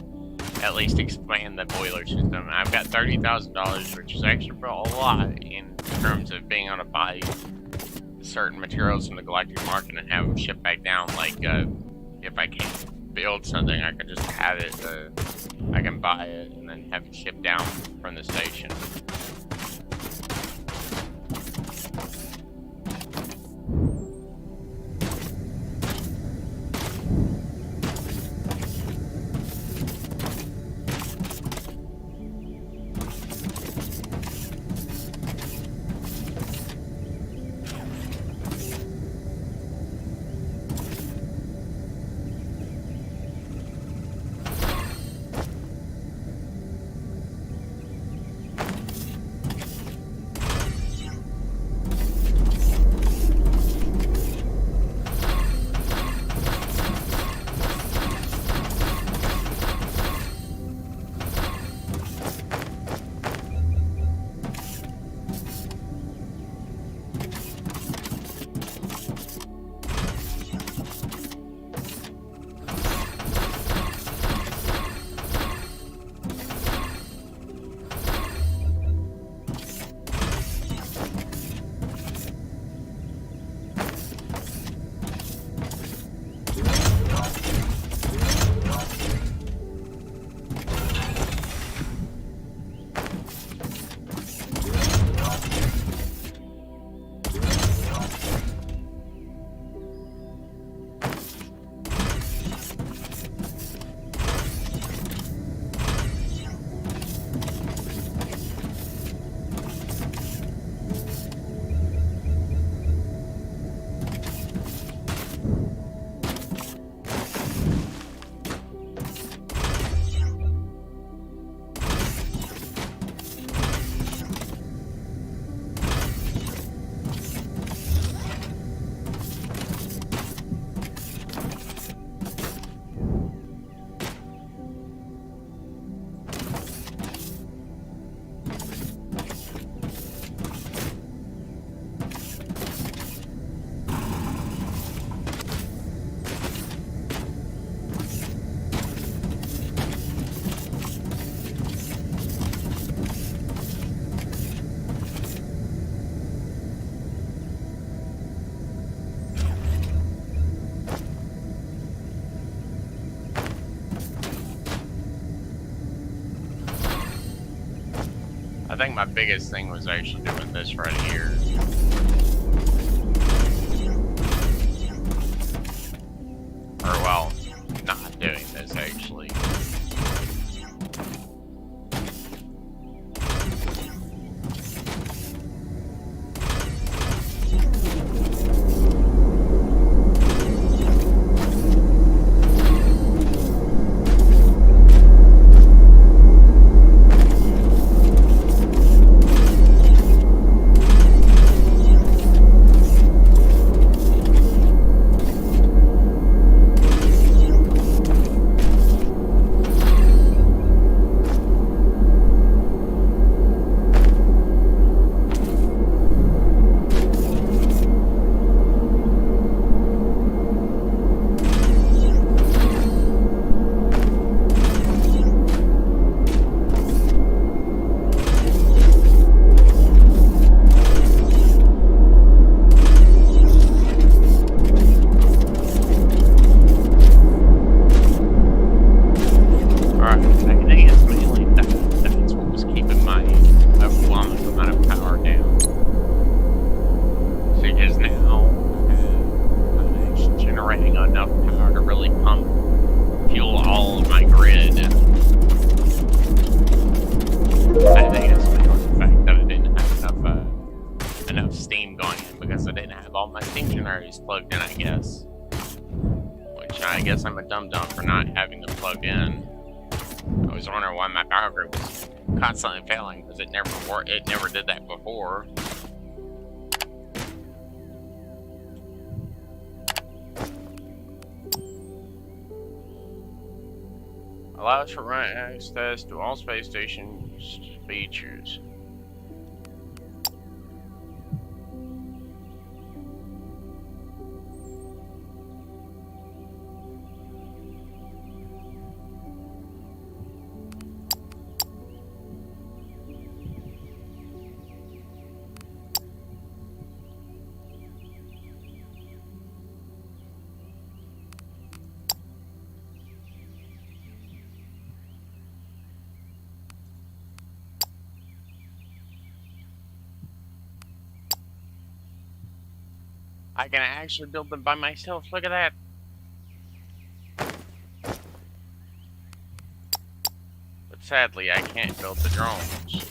at least expand the boiler system. I've got $30,000, which is actually a lot in terms of being able to buy certain materials from the galactic market and have them shipped back down. Like if I can't build something, I can just have it. I can buy it and then have it shipped down from the station. think my biggest thing was actually doing this right here. Or, well, not doing this, actually. Plugged in, I guess. Which I guess I'm a dum-dum for not having them plugged in. I was wondering why my power grid was constantly failing, because it never did that before. Allows for right access to all space station features. I can actually build them by myself. Look at that. But sadly, I can't build the drones.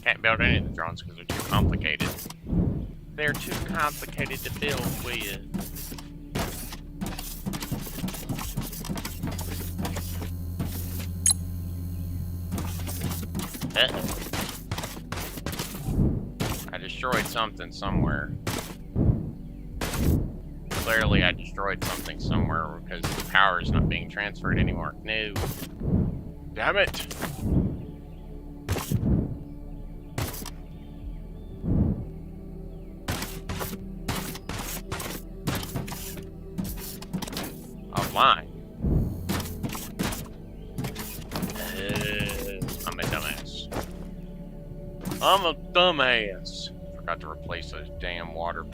Can't build any of the drones because they're too complicated. They're too complicated to build with. Uh-oh. I destroyed something somewhere. Clearly I destroyed something somewhere because the power is not being transferred anymore. No. Damn it! Offline. I'm a dumbass. I'm a dumbass. Forgot to replace those damn water.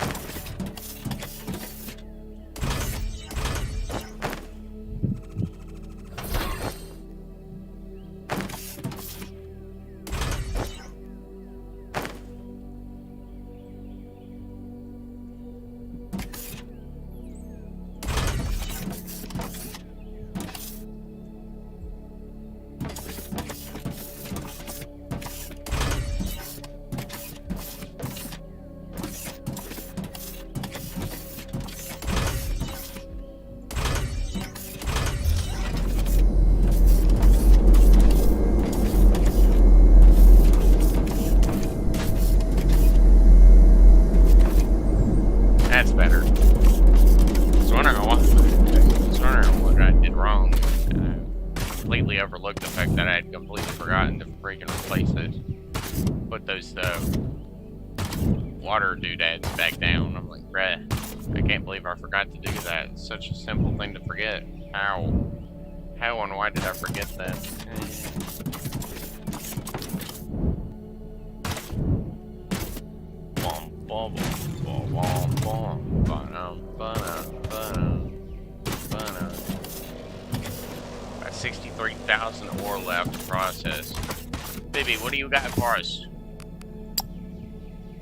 That's better. I was wondering what I did wrong. I completely overlooked the fact that I had completely forgotten to freaking replace it. Put those water doodads back down. I'm like, bruh, I can't believe I forgot to do that. It's such a simple thing to forget. How? How and why did I forget that? By 60 3,000 ore left to process. Baby, what do you got for us?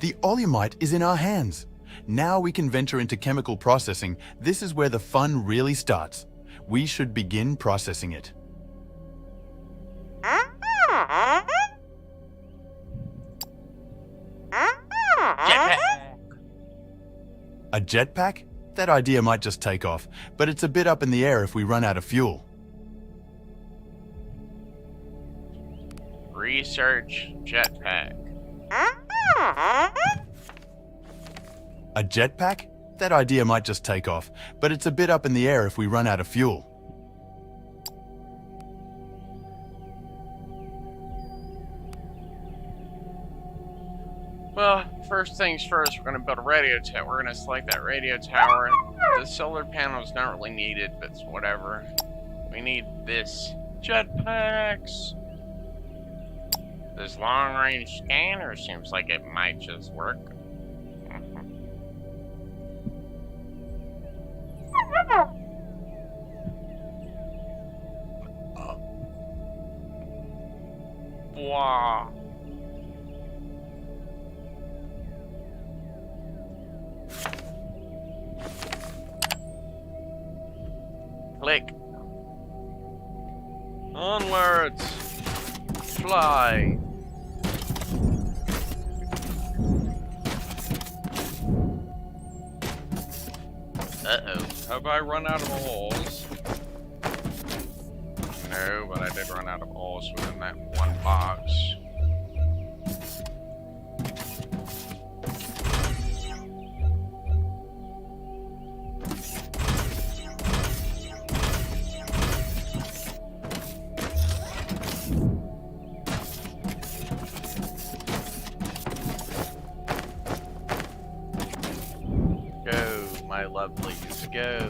The oilmite is in our hands. Now we can venture into chemical processing. This is where the fun really starts. We should begin processing it. Jetpack! A jetpack? That idea might just take off, but it's a bit up in the air if we run out of fuel. Research jetpack. A jetpack? That idea might just take off, but it's a bit up in the air if we run out of fuel. Well, first things first, we're gonna build a radio tower. We're gonna select that radio tower. The solar panel's not really needed, but it's whatever. We need this. Jetpacks! This long-range scanner seems like it might just work. Wow. Click. Onwards. Fly. Uh-oh. Have I run out of oils? No, but I did run out of oils within that one box. My lovelies, go.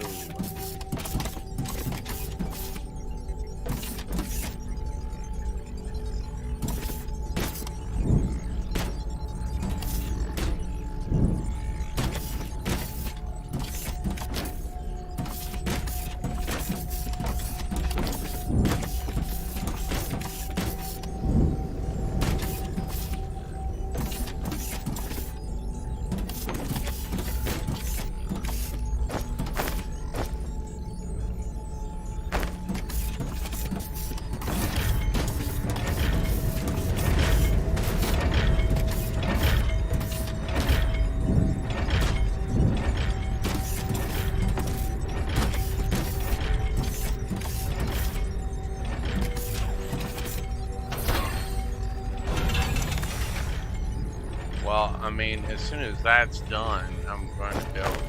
Well, I mean, as soon as that's done, I'm going to build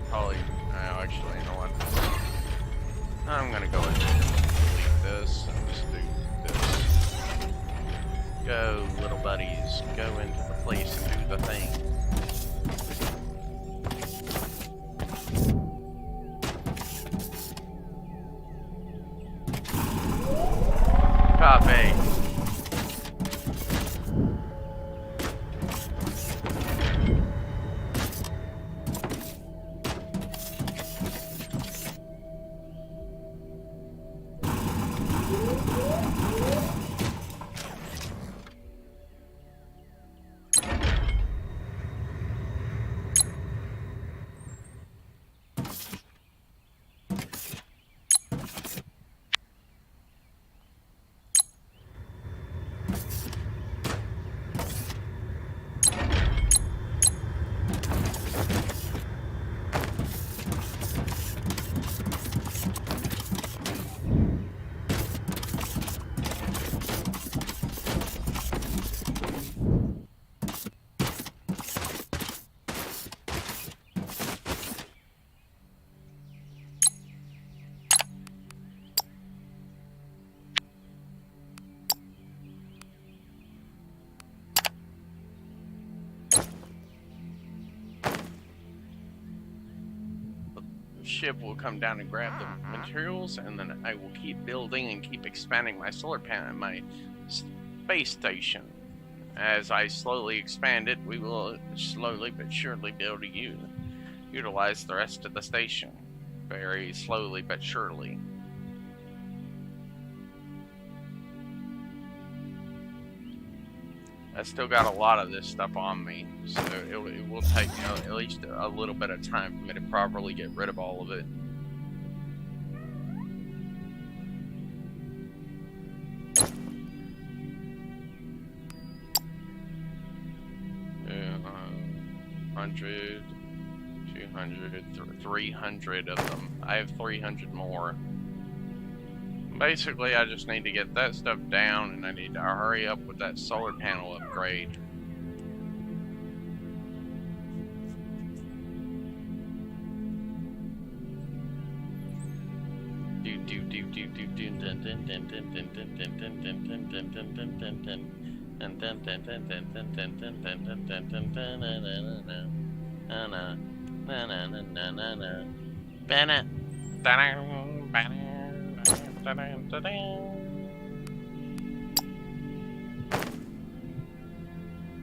probably, actually, you know what? I'm going to go ahead and delete this and just do this. Go, little buddies, go into the place and do the thing. Copy. Ship will come down and grab the materials, and then I will keep building and keep expanding my solar panel, my space station. As I slowly expand it, we will slowly but surely be able to utilize the rest of the station. Very slowly but surely. I still got a lot of this stuff on me, so it will take at least a little bit of time for me to properly get rid of all of it. Yeah, 100, 200, 300 of them. I have 300 more. Basically, I just need to get that stuff down, and I need to hurry up with that solar panel upgrade.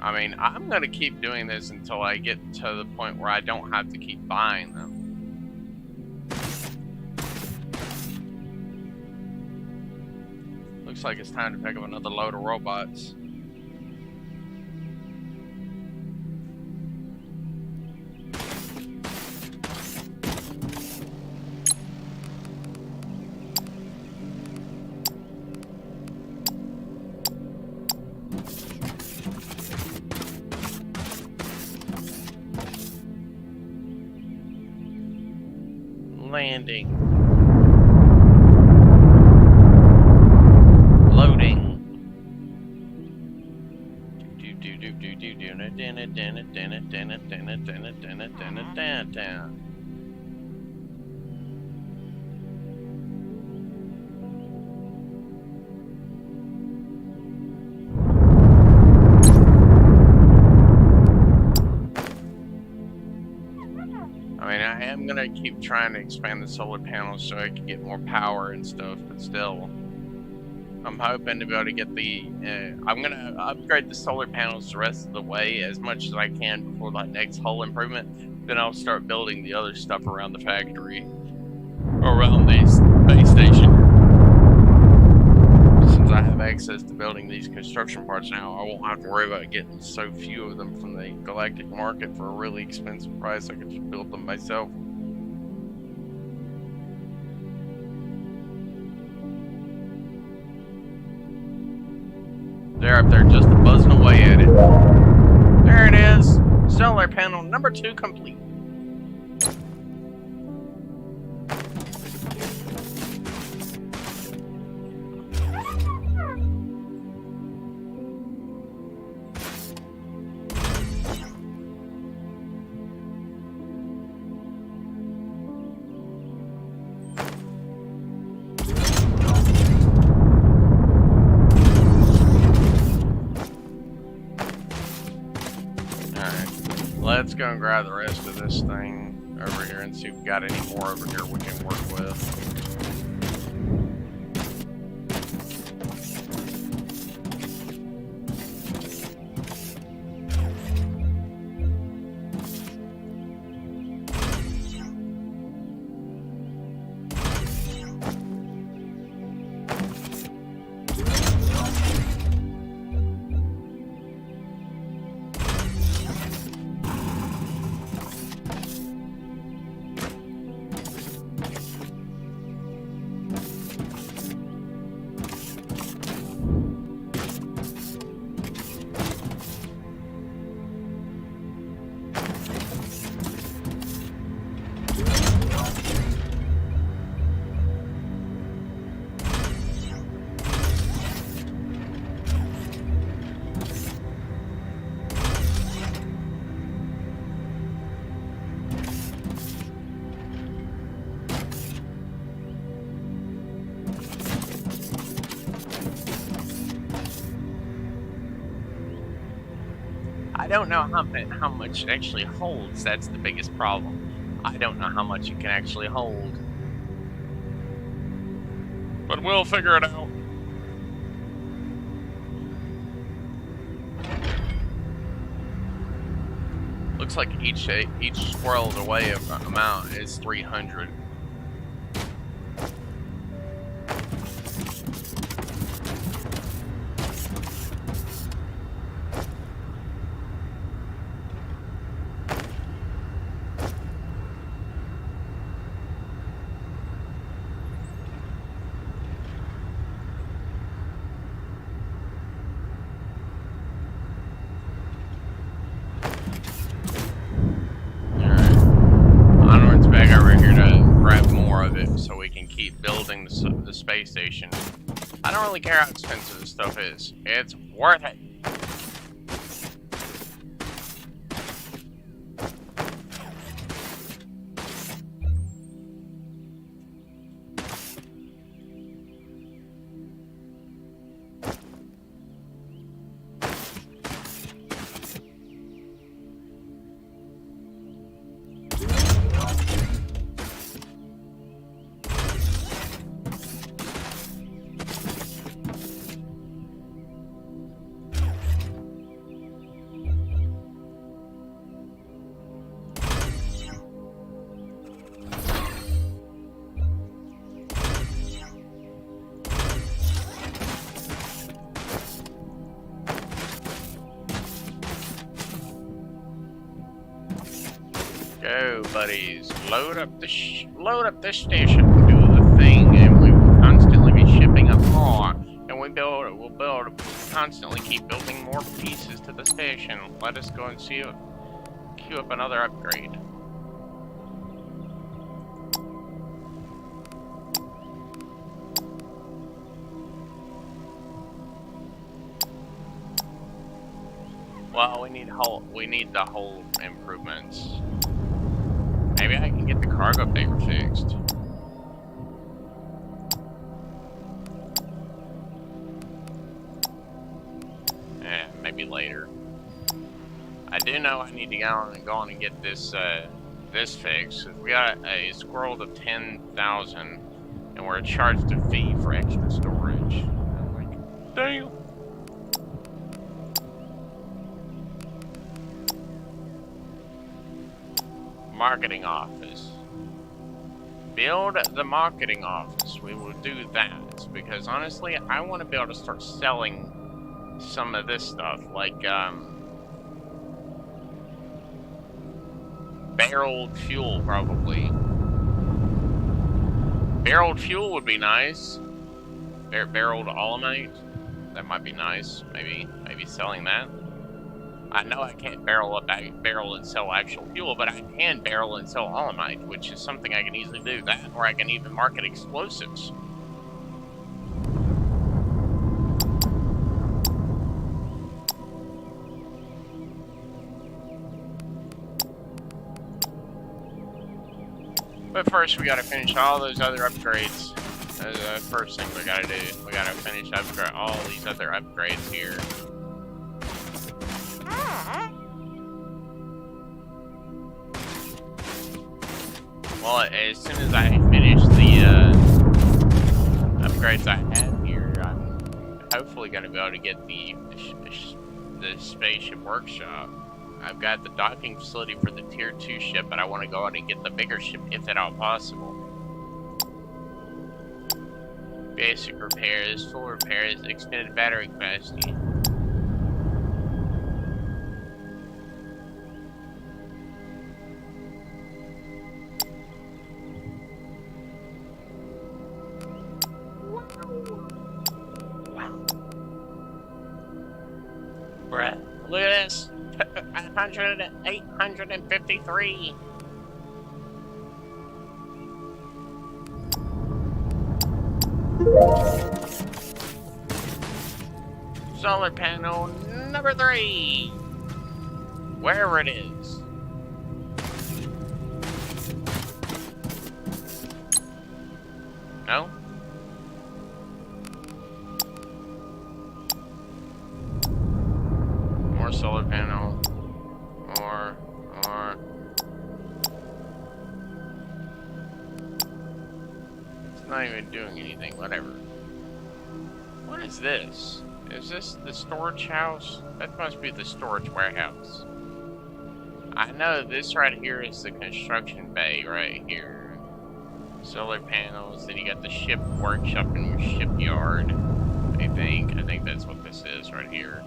I mean, I'm gonna keep doing this until I get to the point where I don't have to keep buying them. Looks like it's time to pick up another load of robots. Landing. Loading. I am gonna keep trying to expand the solar panels so I can get more power and stuff, but still, I'm hoping to be able to get the. I'm gonna upgrade the solar panels the rest of the way as much as I can before that next hull improvement. Then I'll start building the other stuff around the factory, around the base station. Since I have access to building these construction parts now, I won't have to worry about getting so few of them from the galactic market for a really expensive price. I can just build them myself. They're up there just buzzing away at it. There it is. Solar panel number 2 complete. Let's go and grab the rest of this thing over here and see if we got any more over here we can work with. I don't know how much it actually holds. That's the biggest problem. I don't know how much it can actually hold. But we'll figure it out. Looks like each squirrel's away amount is 300. so we can keep building the space station. I don't really care how expensive this stuff is. It's worth it. Go, buddies. Load up this station, do the thing, and we will constantly be shipping up more. And we'll constantly keep building more pieces to the station. Let us go and queue up another upgrade. Well, we need the whole improvements. Maybe I can get the cargo bay fixed. Maybe later. I do know I need to go on and get this this fixed. We got a squirrel of 10,000, and we're charged a fee for extra storage. I'm like, damn. Marketing office. Build the marketing office. We will do that because honestly, I want to be able to start selling some of this stuff, like barreled fuel, probably. Barreled fuel would be nice. Barreled oilmite. That might be nice. Maybe selling that. I know I can't barrel and sell actual fuel, but I can barrel and sell oilmite, which is something I can easily do. That, or I can even market explosives. But first, we gotta finish all those other upgrades. That's the first thing we gotta do. We gotta finish all these other upgrades here. Well, as soon as I finish the upgrades I have here, I'm hopefully going to be able to get the spaceship workshop. I've got the docking facility for the tier 2 ship, but I want to go out and get the bigger ship if at all possible. Basic repairs, full repairs, extended battery capacity. Bruh, look at this. 853. Solar panel number 3. Wherever it is. No? More solar panel. More. It's not even doing anything, whatever. What is this? Is this the storage house? That must be the storage warehouse. I know this right here is the construction bay right here. Solar panels, then you got the ship workshop and shipyard. I think that's what this is right here.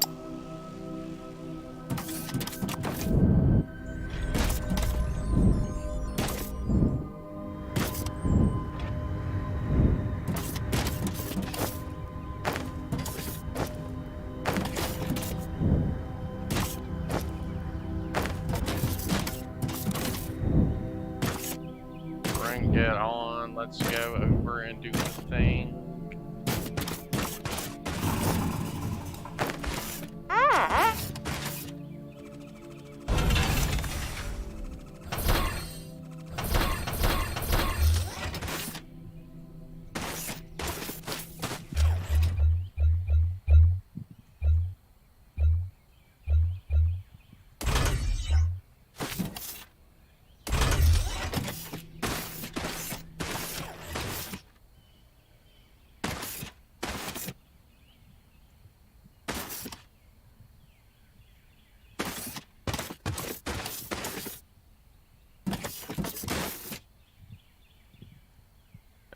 Bring it on. on, let's go over and do the thing.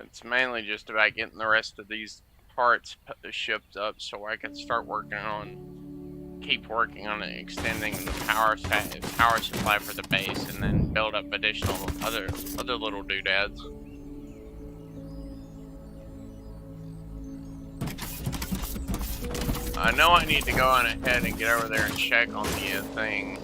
It's mainly just about getting the rest of these parts shipped up so I can start keep working on extending the power supply for the base, and then build up additional other little doodads. I know I need to go on ahead and get over there and check on the thing.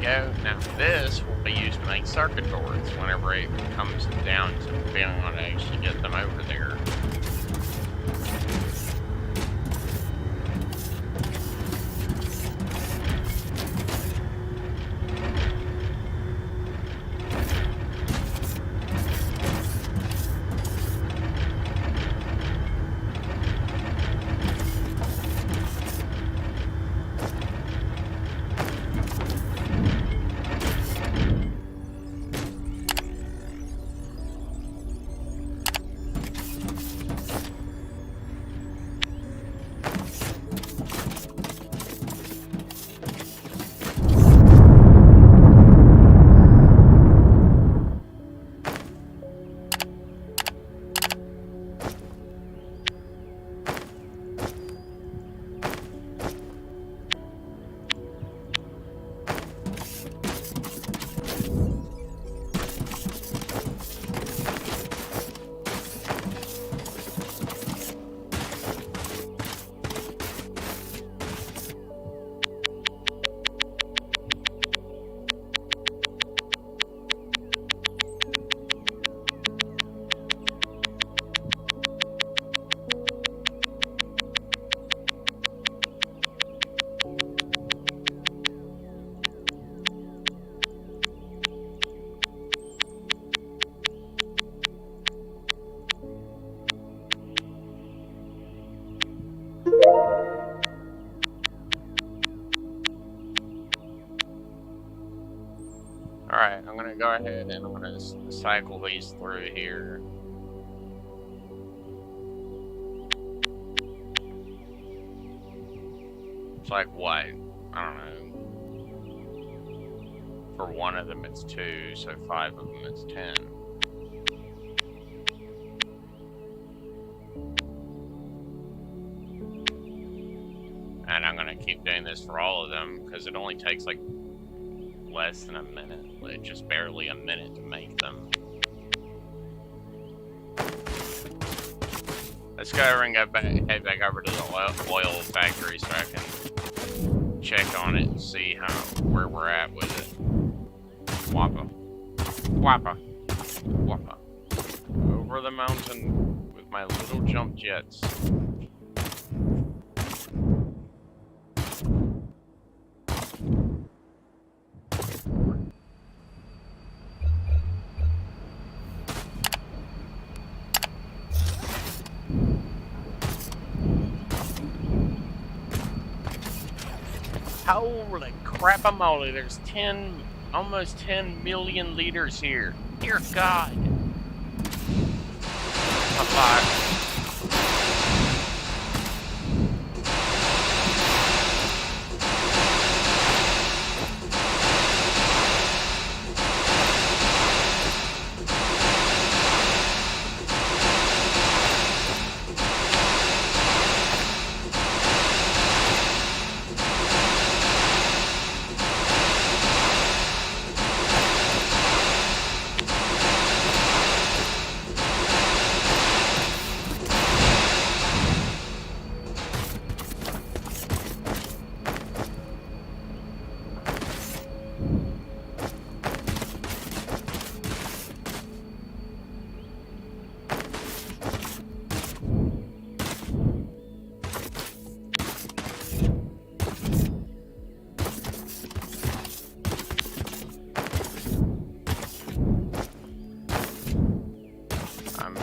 go. Now this will be used to make circuit boards whenever it comes down to being able to actually get them over there. Alright, I'm gonna go ahead and I'm gonna cycle these through here. It's like what? I don't know. For one of them it's 2, so 5 of them it's 10. And I'm gonna keep doing this for all of them, because it only takes like less than a minute, like just barely a minute to make them. Let's go over and head back over to the oil factory so I can check on it and see where we're at with it. Wappa. Wappa. Wappa. Over the mountain with my little jump jets. Holy crap-a-moly, there's almost 10 million liters here. Dear God. I'm alive.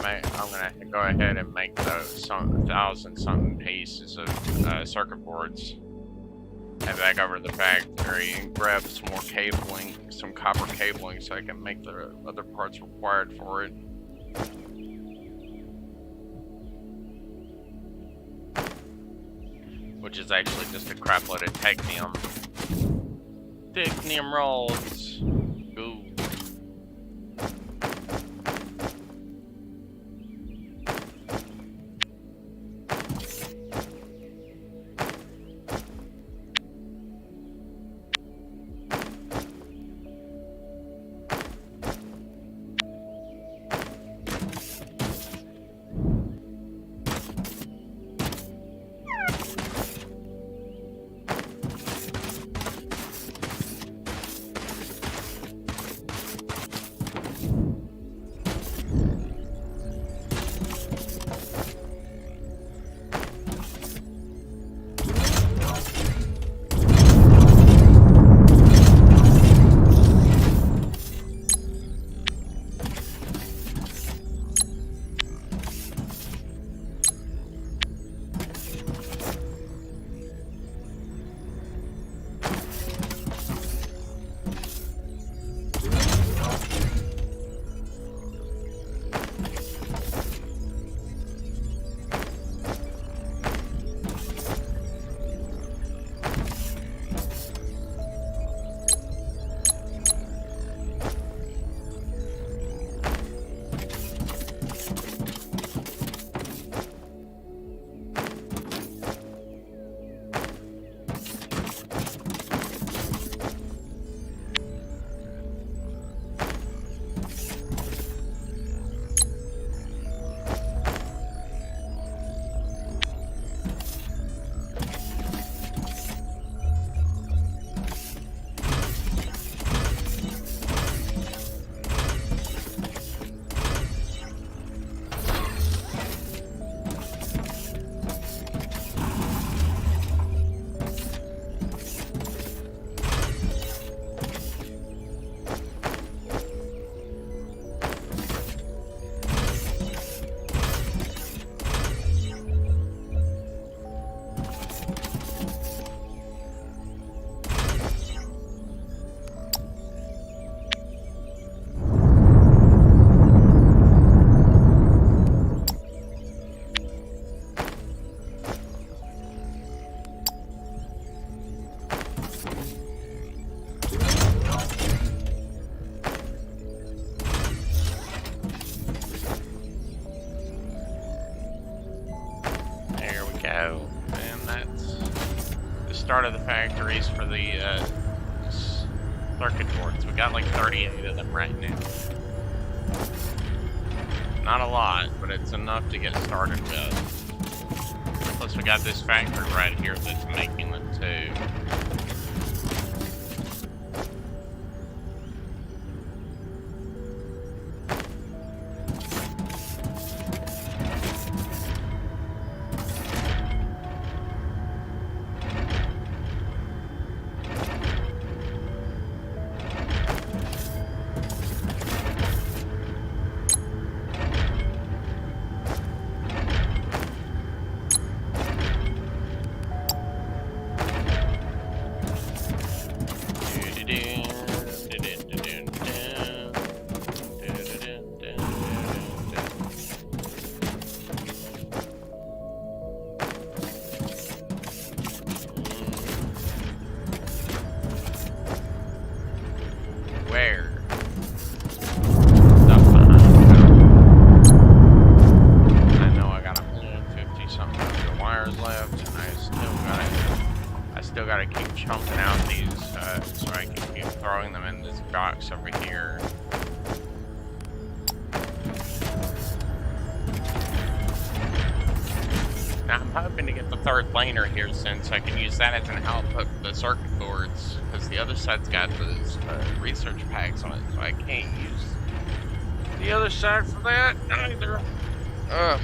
I'm gonna go ahead and make those 1,000-something pieces of circuit boards. Head back over to the factory and grab some more cabling, some copper cabling, so I can make the other parts required for it. Which is actually just a crap load of technium. Technium rods. Ooh. at the start of the factories for the circuit boards. We got like 38 of them right now. Not a lot, but it's enough to get started with. Plus we got this factory right here that's making them too. Where? Stuff behind. I know I got 150 something of the wires left, and I still gotta keep chumping out these so I can keep throwing them in this box over here. Now I'm hoping to get the third planer here since I can use that as an output for the circuit boards, because the other side's got those research packs on it, so I can't use the other side for that either. Ugh.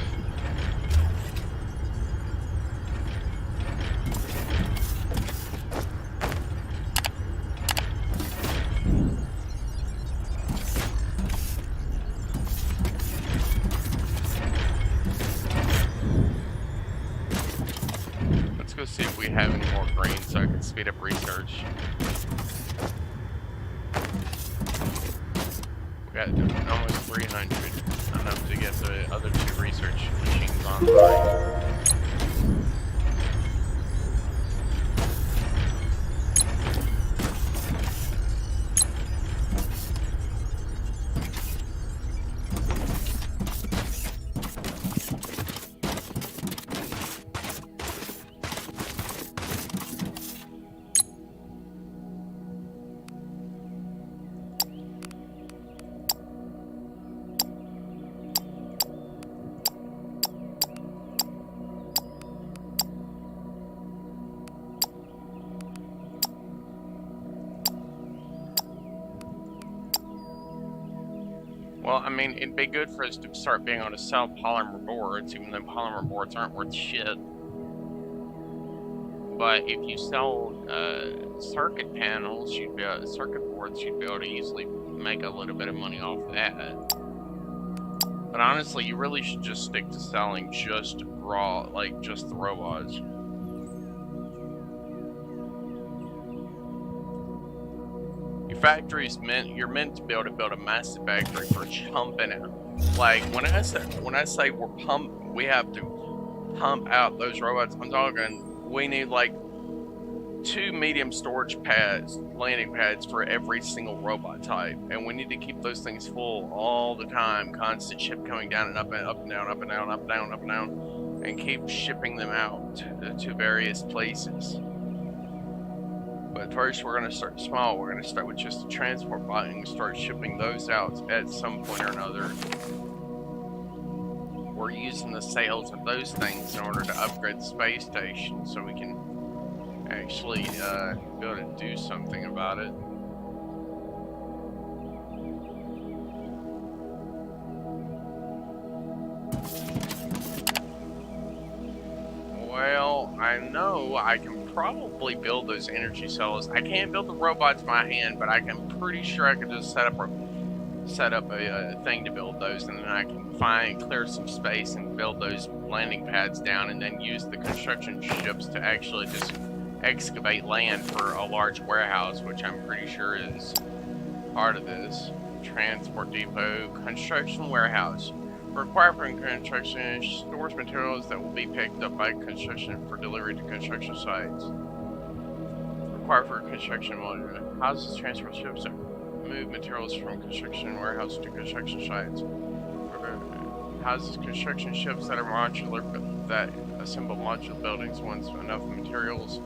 Go see if we have any more green so I can speed up research. We got almost 300, enough to get the other 2 research machines online. Well, I mean, it'd be good for us to start being able to sell polymer boards, even though polymer boards aren't worth shit. But if you sell circuit panels, circuit boards, you'd be able to easily make a little bit of money off that. But honestly, you really should just stick to selling just raw, like just the robots. Factories you're meant to be able to build a massive factory for chumping out. Like when I say we have to pump out those robots, I'm talking we need like 2 medium storage pads, landing pads for every single robot type, and we need to keep those things full all the time, constant ship coming down and up and up and down, up and down, up and down, up and down, and keep shipping them out to various places. But first, we're going to start small. We're going to start with just a transport bot and start shipping those out at some point or another. We're using the sales of those things in order to upgrade the space station so we can actually be able to do something about it. Well, I know I can probably build those energy cells. I can't build the robots by hand, but I'm pretty sure I could just set up a thing to build those, and then I can clear some space and build those landing pads down, and then use the construction ships to actually just excavate land for a large warehouse, which I'm pretty sure is part of this. Transport depot, construction warehouse. Required for construction stores materials that will be picked up by construction for delivery to construction sites. Required for construction module. Houses transport ships that move materials from construction warehouse to construction sites. Houses construction ships that are modular that assemble modular buildings once enough materials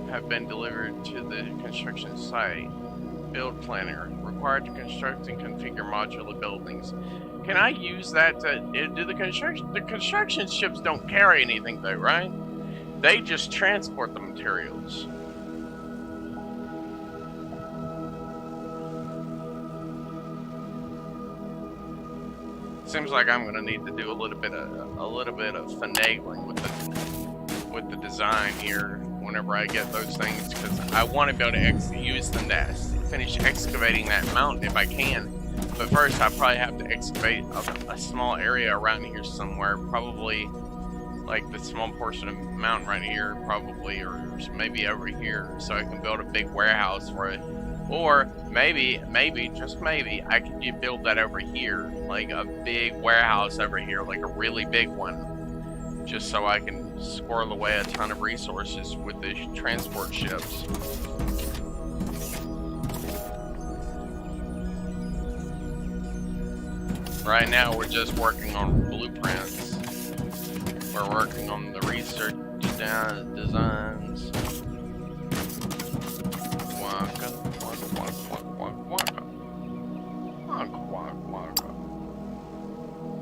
have been delivered to the construction site. Build planner required to construct and configure modular buildings. Can I use that to do the construction? The construction ships don't carry anything though, right? They just transport the materials. Seems like I'm gonna need to do a little bit of finagling with the design here whenever I get those things, because I want to be able to use them to finish excavating that mountain if I can. But first, I probably have to excavate a small area around here somewhere, probably like the small portion of the mountain right here, probably, or maybe over here, so I can build a big warehouse for it. Or maybe, just maybe, I can build that over here, like a big warehouse over here, like a really big one, just so I can squirrel away a ton of resources with the transport ships. Right now, we're just working on blueprints. We're working on the research designs.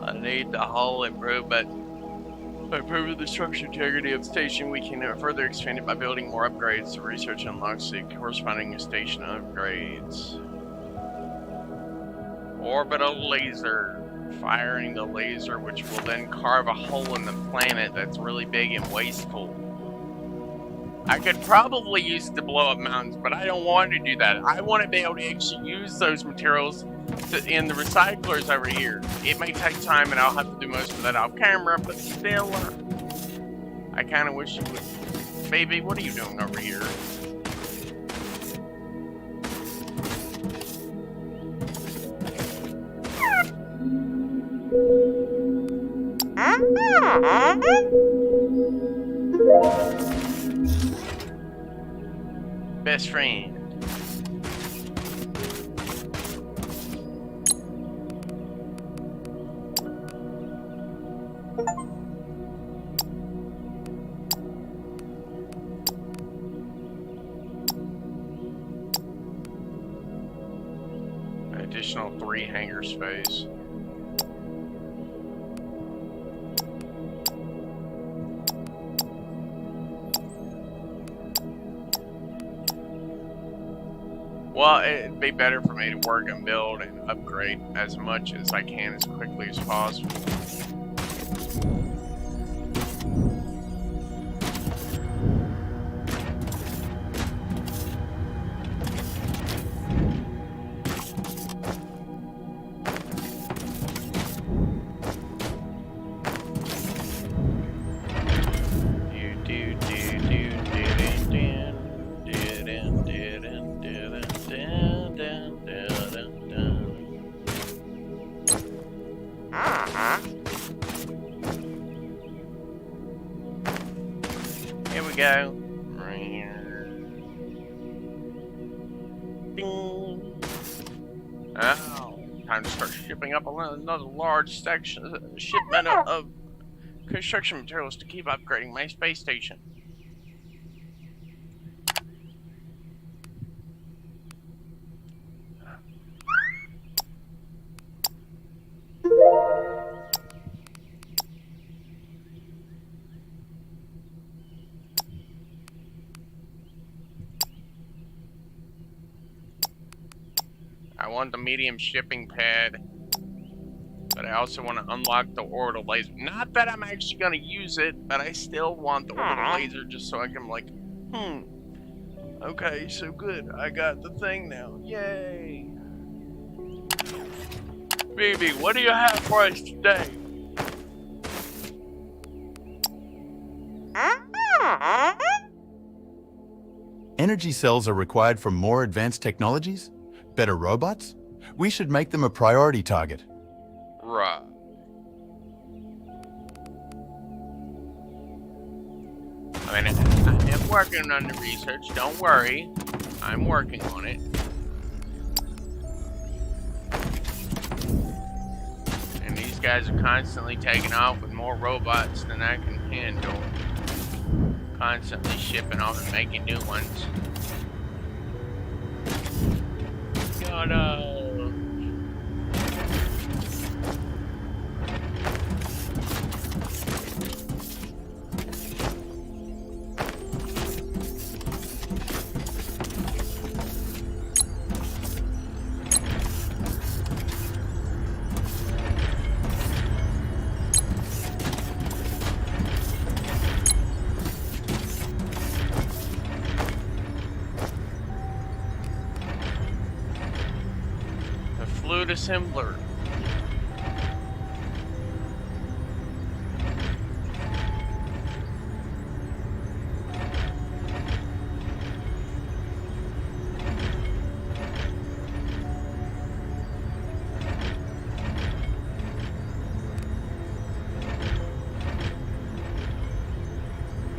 I need the hull improvement. By improving the structure integrity of the station, we can further expand it by building more upgrades. The research unlocks the corresponding station upgrades. Orbital laser. Firing the laser, which will then carve a hole in the planet that's really big and wasteful. I could probably use it to blow up mountains, but I don't want to do that. I want to be able to actually use those materials in the recyclers over here. It may take time, and I'll have to do most of that off camera, but still, I kind of wish it would. Baby, what are you doing over here? Best friend. Additional 3 hangar space. Well, it'd be better for me to work and build and upgrade as much as I can as quickly as possible. Here we go. Right here. Ding. Oh, time to start shipping up another large shipment of construction materials to keep upgrading my space station. I want the medium shipping pad, but I also want to unlock the orbital laser. Not that I'm actually going to use it, but I still want the orbital laser just so I can like, okay, so good. I got the thing now. Yay. Baby, what do you have for us today? Energy cells are required for more advanced technologies? Better robots? We should make them a priority target. Right. I mean, I'm working on the research, don't worry. I'm working on it. And these guys are constantly taking off with more robots than I can handle. Constantly shipping off and making new ones. Gotta... Fluid assembler.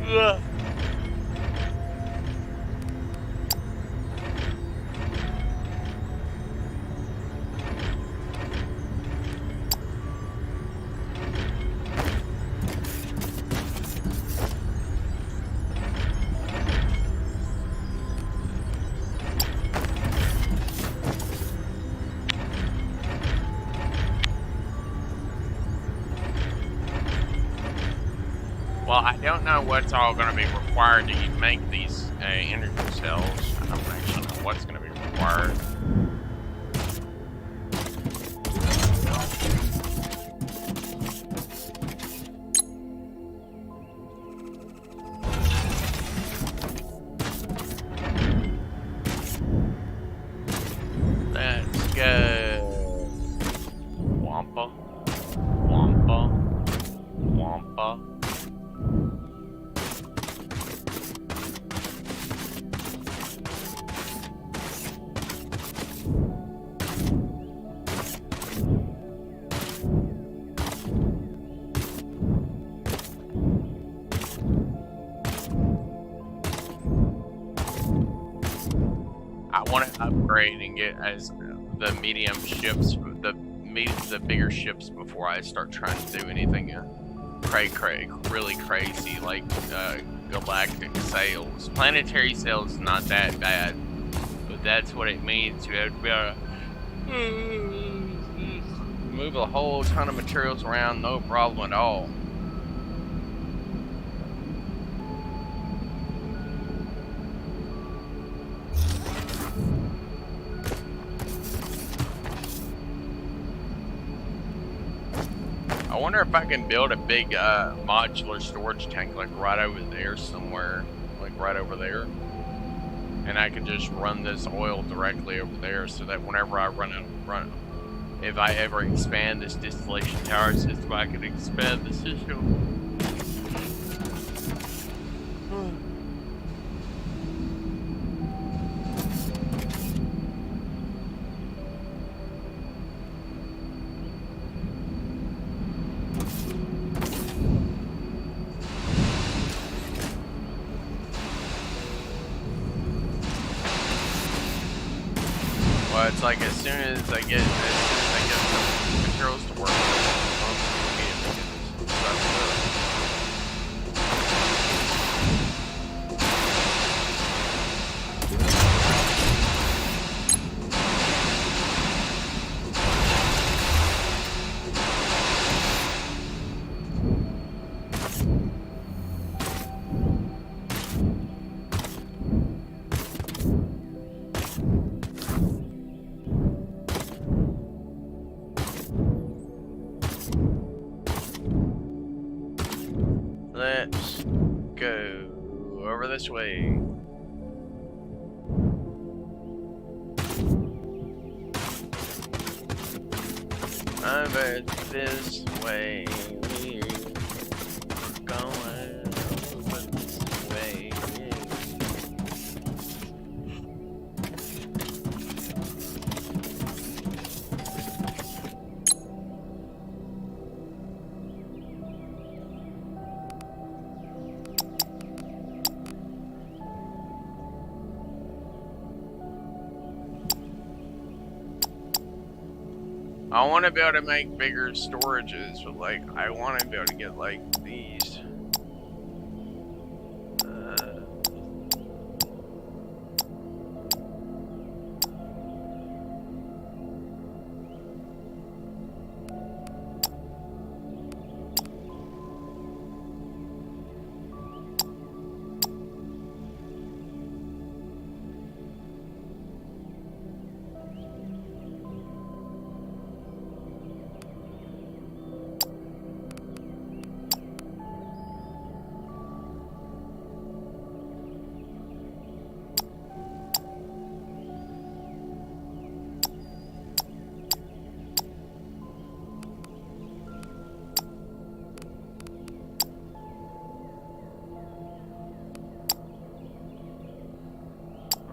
Ugh. Well, I don't know what's all going to be required to make these energy cells. I don't actually know what's going to be required. Let's go. Wampa. Wampa. Wampa. I want to upgrade and get as the medium ships, the bigger ships before I start trying to do anything really crazy like galactic sails. Planetary sails is not that bad, but that's what it means. You have to be able to move a whole ton of materials around, no problem at all. I wonder if I can build a big modular storage tank like right over there somewhere, like right over there, and I can just run this oil directly over there, so that whenever I if I ever expand this distillation tower system, I can expand the system. Well, it's like as soon as I get some materials to work with, I'll immediately get this stuff done. Let's go over this way. Over this way. We're going over this way. I want to be able to make bigger storages, but like I want to be able to get like these.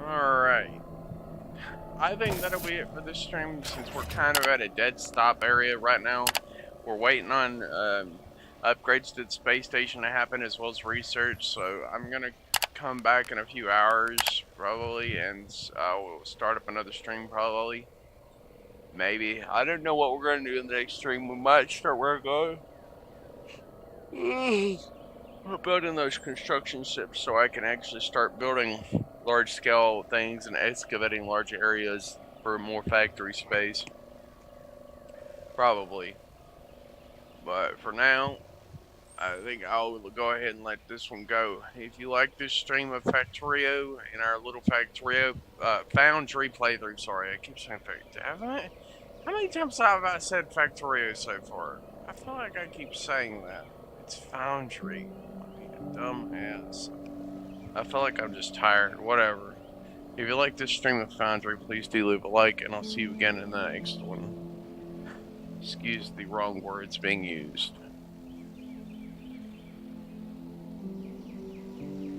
Alright. I think that'll be it for this stream since we're kind of at a dead stop area right now. We're waiting on upgrades to the space station to happen as well as research, so I'm gonna come back in a few hours probably and we'll start up another stream probably. Maybe. I don't know what we're gonna do in the next stream. We might start where I go. We're building those construction ships so I can actually start building large scale things and excavating large areas for more factory space. Probably. But for now, I think I'll go ahead and let this one go. If you like this stream of Factorio and our little Factorio, Foundry playthrough, sorry, I keep saying Factorio. How many times have I said Factorio so far? I feel like I keep saying that. It's Foundry. I'm being a dumbass. I feel like I'm just tired. Whatever. If you like this stream of Foundry, please do leave a like, and I'll see you again in the next one. Excuse the wrong words being used.